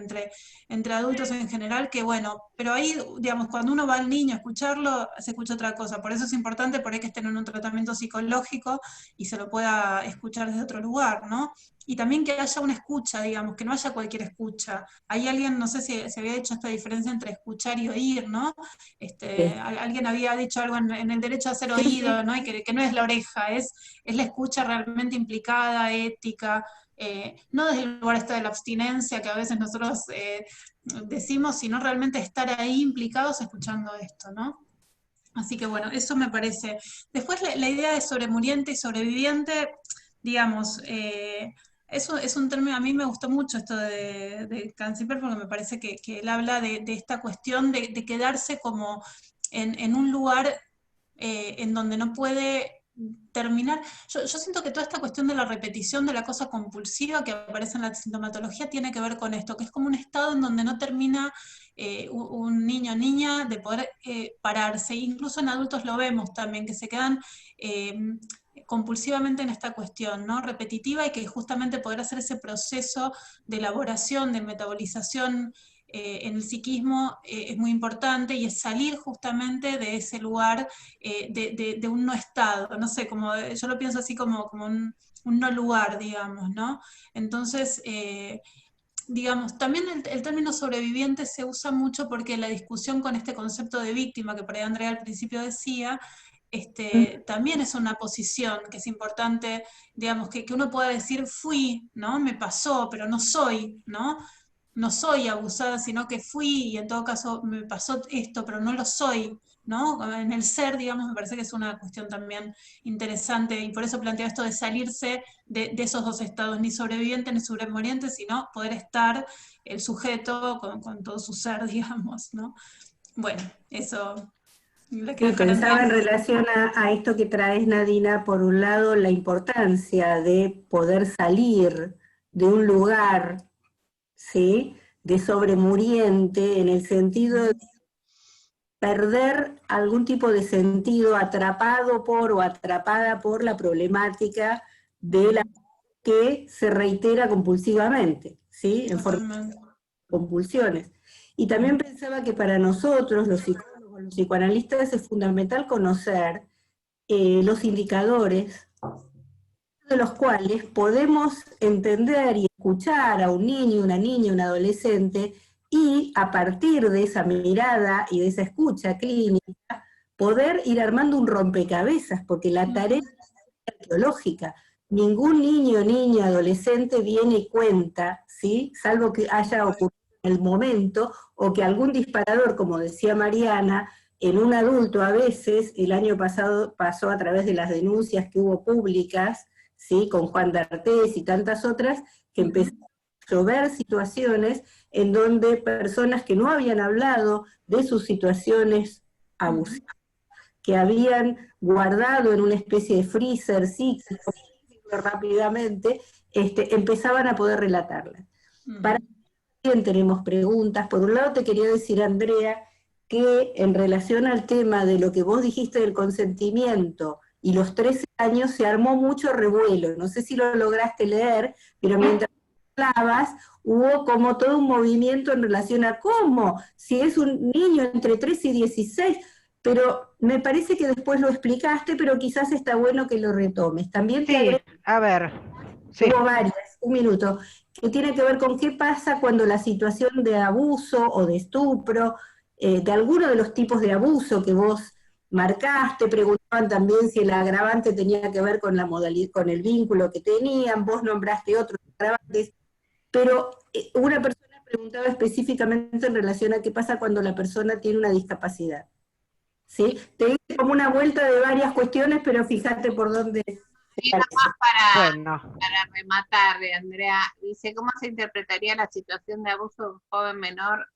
entre adultos en general, que bueno, pero ahí, digamos, cuando uno va al niño a escucharlo, se escucha otra cosa. Por eso es importante, por ahí, que estén en un tratamiento psicológico y se lo pueda escuchar desde otro lugar, ¿no? y también que haya una escucha, digamos, que no haya cualquier escucha. Hay alguien, no sé si se había hecho esta diferencia entre escuchar y oír, ¿no? Alguien había dicho algo en el derecho a ser oído, ¿no? Y que no es la oreja, es la escucha realmente implicada, ética, no desde el lugar de la abstinencia que a veces nosotros decimos, sino realmente estar ahí implicados escuchando esto, ¿no? Así que bueno, eso me parece. Después la idea de sobremuriente y sobreviviente, digamos, eso es un término, a mí me gustó mucho esto de Canciper, porque me parece que él habla de esta cuestión de quedarse como en un lugar en donde no puede terminar. Yo siento que toda esta cuestión de la repetición de la cosa compulsiva que aparece en la sintomatología tiene que ver con esto, que es como un estado en donde no termina un niño o niña de poder pararse. Incluso en adultos lo vemos también, que se quedan compulsivamente en esta cuestión, ¿no? Repetitiva, y que justamente poder hacer ese proceso de elaboración, de metabolización en el psiquismo es muy importante, y es salir justamente de ese lugar de un no estado, no sé, como, yo lo pienso así como un no lugar, digamos, ¿no? Entonces, digamos, también el término sobreviviente se usa mucho porque la discusión con este concepto de víctima, que por ahí Andrea al principio decía, también es una posición que es importante, digamos, que uno pueda decir fui, ¿no? Me pasó, pero no soy, ¿no? No soy abusada, sino que fui, y en todo caso me pasó esto, pero no lo soy, ¿no? En el ser, digamos, me parece que es una cuestión también interesante, y por eso planteo esto de salirse de esos dos estados, ni sobreviviente ni sobremoriente, sino poder estar el sujeto con todo su ser, digamos, ¿no? Bueno, eso lo quiero Sí, dejar pensaba en Andrés. relación a esto que traes, Nadina, por un lado, la importancia de poder salir de un lugar, ¿sí?, de sobremuriente, en el sentido de perder algún tipo de sentido, atrapado por o atrapada por la problemática de la que se reitera compulsivamente, ¿sí?, en forma de compulsiones. Y también pensaba que para nosotros, los psicólogos, los psicoanalistas, es fundamental conocer los indicadores de los cuales podemos entender y escuchar a un niño, una niña, un adolescente, y a partir de esa mirada y de esa escucha clínica, poder ir armando un rompecabezas, porque la tarea es arqueológica. Ningún niño, niña, adolescente viene y cuenta, ¿sí?, salvo que haya ocurrido en el momento, o que algún disparador, como decía Mariana, en un adulto a veces, el año pasado pasó a través de las denuncias que hubo públicas, ¿sí?, con Juan D'Artés y tantas otras, que empezaron a llover situaciones en donde personas que no habían hablado de sus situaciones abusivas, que habían guardado en una especie de freezer psíquico rápidamente, empezaban a poder relatarlas. Para bien tenemos preguntas. Por un lado te quería decir, Andrea, que en relación al tema de lo que vos dijiste del consentimiento y los 13 años, se armó mucho revuelo. No sé si lo lograste leer, pero mientras hablabas, hubo como todo un movimiento en relación a cómo, si es un niño entre 13 y 16, pero me parece que después lo explicaste, pero quizás está bueno que lo retomes. También te agrego, a ver. Sí. hubo varias, un minuto, que tiene que ver con qué pasa cuando la situación de abuso o de estupro, de alguno de los tipos de abuso que vos marcaste, preguntaban también si el agravante tenía que ver con la modalidad, con el vínculo que tenían, vos nombraste otros agravantes, pero una persona preguntaba específicamente en relación a qué pasa cuando la persona tiene una discapacidad. ¿Sí? Te hice como una vuelta de varias cuestiones, pero fíjate por dónde. Y nomás Bueno. para rematar, Andrea, dice, ¿cómo se interpretaría la situación de abuso de un joven menor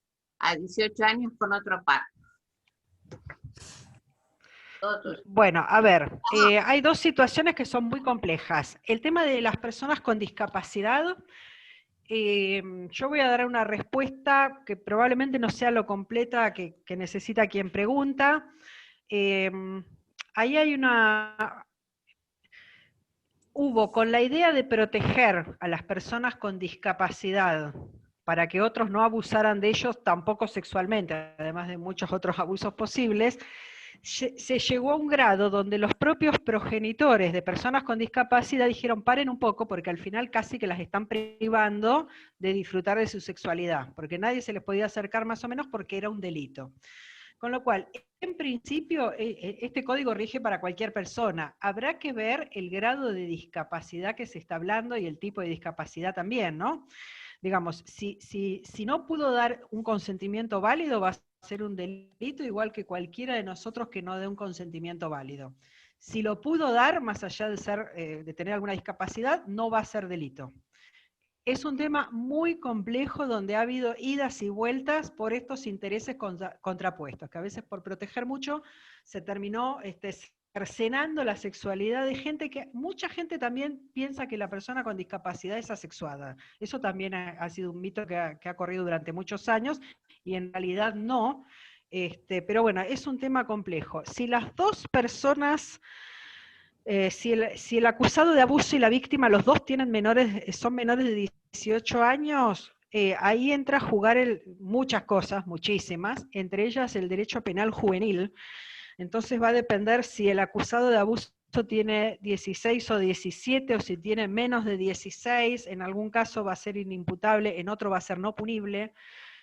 a 18 años con otro par? Bueno, a ver, hay dos situaciones que son muy complejas. El tema de las personas con discapacidad, yo voy a dar una respuesta que probablemente no sea lo completa que necesita quien pregunta. Ahí hay hubo con la idea de proteger a las personas con discapacidad para que otros no abusaran de ellos tampoco sexualmente, además de muchos otros abusos posibles, se llegó a un grado donde los propios progenitores de personas con discapacidad dijeron paren un poco porque al final casi que las están privando de disfrutar de su sexualidad, porque nadie se les podía acercar más o menos porque era un delito. Con lo cual, en principio, este código rige para cualquier persona. Habrá que ver el grado de discapacidad que se está hablando y el tipo de discapacidad también, ¿no? Digamos, si no pudo dar un consentimiento válido, va a ser un delito igual que cualquiera de nosotros que no dé un consentimiento válido. Si lo pudo dar, más allá de tener alguna discapacidad, no va a ser delito. Es un tema muy complejo donde ha habido idas y vueltas por estos intereses contrapuestos, que a veces por proteger mucho se terminó cercenando la sexualidad de gente que, mucha gente también piensa que la persona con discapacidad es asexuada. Eso también ha sido un mito que ha corrido durante muchos años y en realidad no. Pero bueno, es un tema complejo. Si las dos personas... si el acusado de abuso y la víctima, los dos son menores de 18 años, ahí entra a jugar muchas cosas, muchísimas, entre ellas el derecho penal juvenil. Entonces va a depender si el acusado de abuso tiene 16 o 17, o si tiene menos de 16, en algún caso va a ser inimputable, en otro va a ser no punible,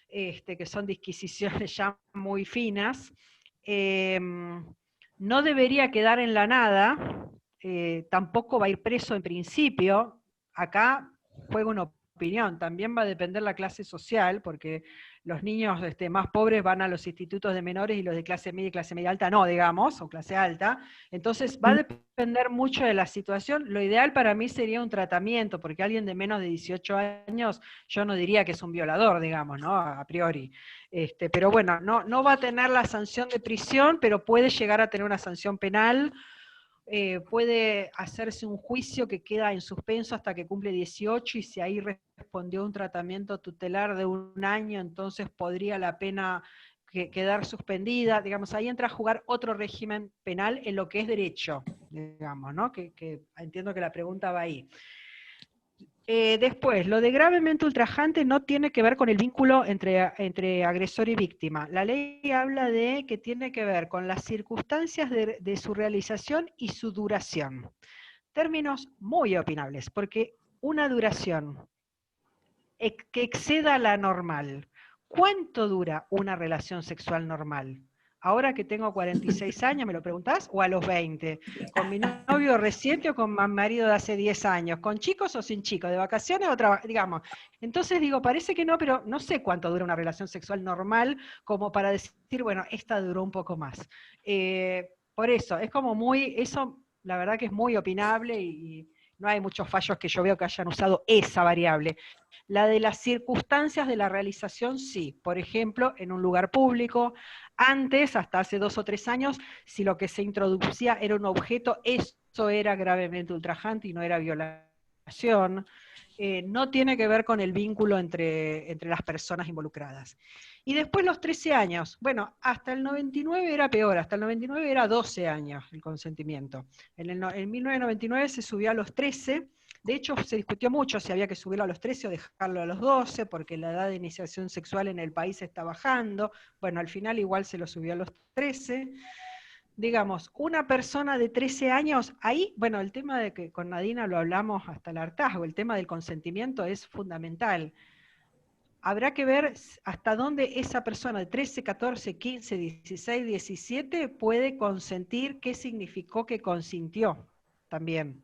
que son disquisiciones ya muy finas. No debería quedar en la nada, tampoco va a ir preso en principio. Acá juega una opinión, también va a depender la clase social, porque los niños más pobres van a los institutos de menores y los de clase media y clase media alta no, digamos, o clase alta. Entonces va a depender mucho de la situación. Lo ideal para mí sería un tratamiento, porque alguien de menos de 18 años, yo no diría que es un violador, digamos, ¿no? A priori. Pero bueno, no va a tener la sanción de prisión, pero puede llegar a tener una sanción penal. Puede hacerse un juicio que queda en suspenso hasta que cumple 18, y si ahí respondió un tratamiento tutelar de 1 año, entonces podría la pena quedar suspendida. Digamos, ahí entra a jugar otro régimen penal en lo que es derecho, digamos, ¿no? Que entiendo que la pregunta va ahí. Después, lo de gravemente ultrajante no tiene que ver con el vínculo entre agresor y víctima. La ley habla de que tiene que ver con las circunstancias de su realización y su duración. Términos muy opinables, porque una duración que exceda la normal. ¿Cuánto dura una relación sexual normal? Ahora que tengo 46 años, ¿me lo preguntás? ¿O a los 20? ¿Con mi novio reciente o con mi marido de hace 10 años? ¿Con chicos o sin chicos? ¿De vacaciones o digamos? Entonces digo, parece que no, pero no sé cuánto dura una relación sexual normal como para decir, bueno, esta duró un poco más. Por eso, es como eso la verdad que es muy opinable y no hay muchos fallos que yo veo que hayan usado esa variable. La de las circunstancias de la realización, sí. Por ejemplo, en un lugar público. Antes, hasta hace 2 o 3 años, si lo que se introducía era un objeto, eso era gravemente ultrajante y no era violación. No tiene que ver con el vínculo entre las personas involucradas. Y después los 13 años. Bueno, hasta el 99 era peor, hasta el 99 era 12 años el consentimiento. En 1999 se subió a los 13. De hecho, se discutió mucho si había que subirlo a los 13 o dejarlo a los 12, porque la edad de iniciación sexual en el país está bajando. Bueno, al final igual se lo subió a los 13. Digamos, una persona de 13 años, ahí, bueno, el tema de que con Nadina lo hablamos hasta el hartazgo, el tema del consentimiento es fundamental. Habrá que ver hasta dónde esa persona de 13, 14, 15, 16, 17 puede consentir, qué significó que consintió también.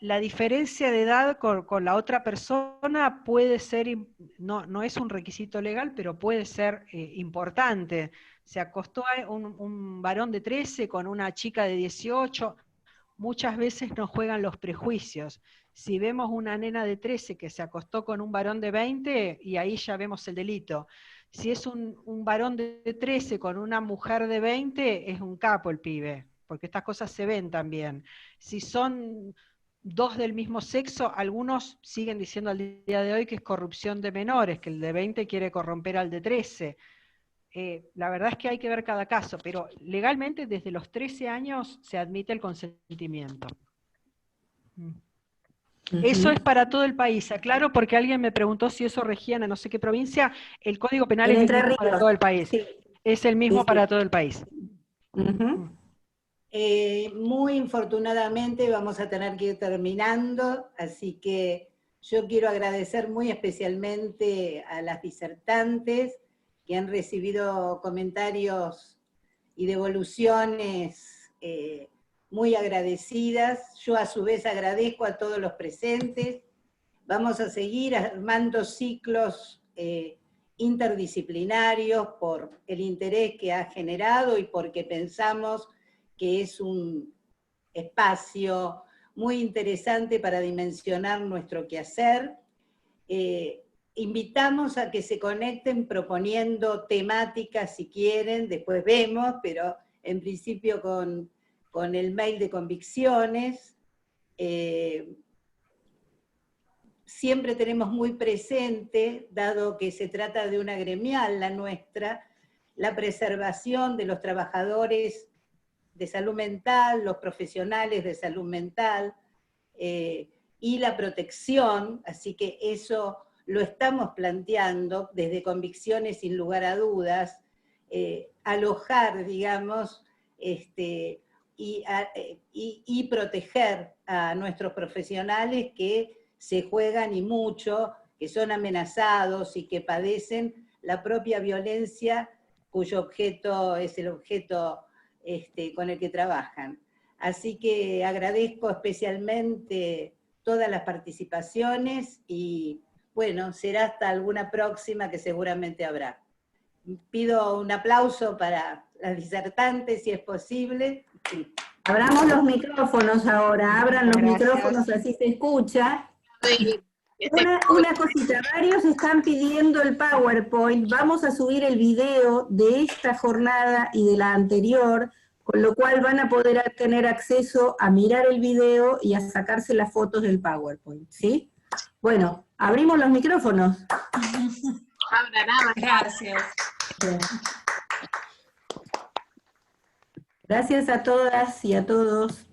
La diferencia de edad con la otra persona puede ser, no es un requisito legal, pero puede ser importante. Se acostó un varón de 13 con una chica de 18, muchas veces nos juegan los prejuicios. Si vemos una nena de 13 que se acostó con un varón de 20, y ahí ya vemos el delito. Si es un varón de 13 con una mujer de 20, es un capo el pibe, porque estas cosas se ven también. Si son 2 del mismo sexo, algunos siguen diciendo al día de hoy que es corrupción de menores, que el de 20 quiere corromper al de 13. La verdad es que hay que ver cada caso, pero legalmente desde los 13 años se admite el consentimiento. Eso es para todo el país, aclaro, porque alguien me preguntó si eso regía en no sé qué provincia. El Código Penal es el mismo para todo el país. Sí. Es el mismo para todo el país. Ujú. Muy infortunadamente vamos a tener que ir terminando, así que yo quiero agradecer muy especialmente a las disertantes que han recibido comentarios y devoluciones muy agradecidas. Yo a su vez agradezco a todos los presentes. Vamos a seguir armando ciclos interdisciplinarios por el interés que ha generado y porque pensamos que es un espacio muy interesante para dimensionar nuestro quehacer. Invitamos a que se conecten proponiendo temáticas si quieren, después vemos, pero en principio con el mail de convicciones. Siempre tenemos muy presente, dado que se trata de una gremial, la nuestra, la preservación de los trabajadores de salud mental, los profesionales de salud mental, y la protección, así que eso lo estamos planteando desde Convicciones sin lugar a dudas, alojar, digamos, y proteger a nuestros profesionales que se juegan y mucho, que son amenazados y que padecen la propia violencia cuyo objeto es el objeto con el que trabajan. Así que agradezco especialmente todas las participaciones y bueno, será hasta alguna próxima que seguramente habrá. Pido un aplauso para las disertantes si es posible. Abramos los micrófonos ahora, abran los micrófonos, así se escucha. Sí, Una cosita, varios están pidiendo el PowerPoint, vamos a subir el video de esta jornada y de la anterior, con lo cual van a poder tener acceso a mirar el video y a sacarse las fotos del PowerPoint, ¿sí? Bueno, abrimos los micrófonos. abran. Gracias. Gracias a todas y a todos.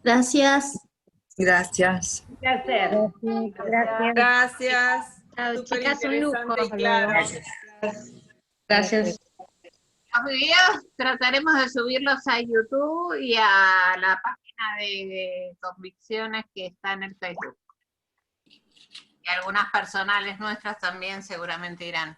Gracias. Gracias. Un placer. Gracias. Gracias. Chao, Súper chicas, un lujo. interesante y claro. Gracias. Los videos trataremos de subirlos a YouTube y a la página de Convicciones que está en el Facebook. Y algunas personales nuestras también seguramente irán.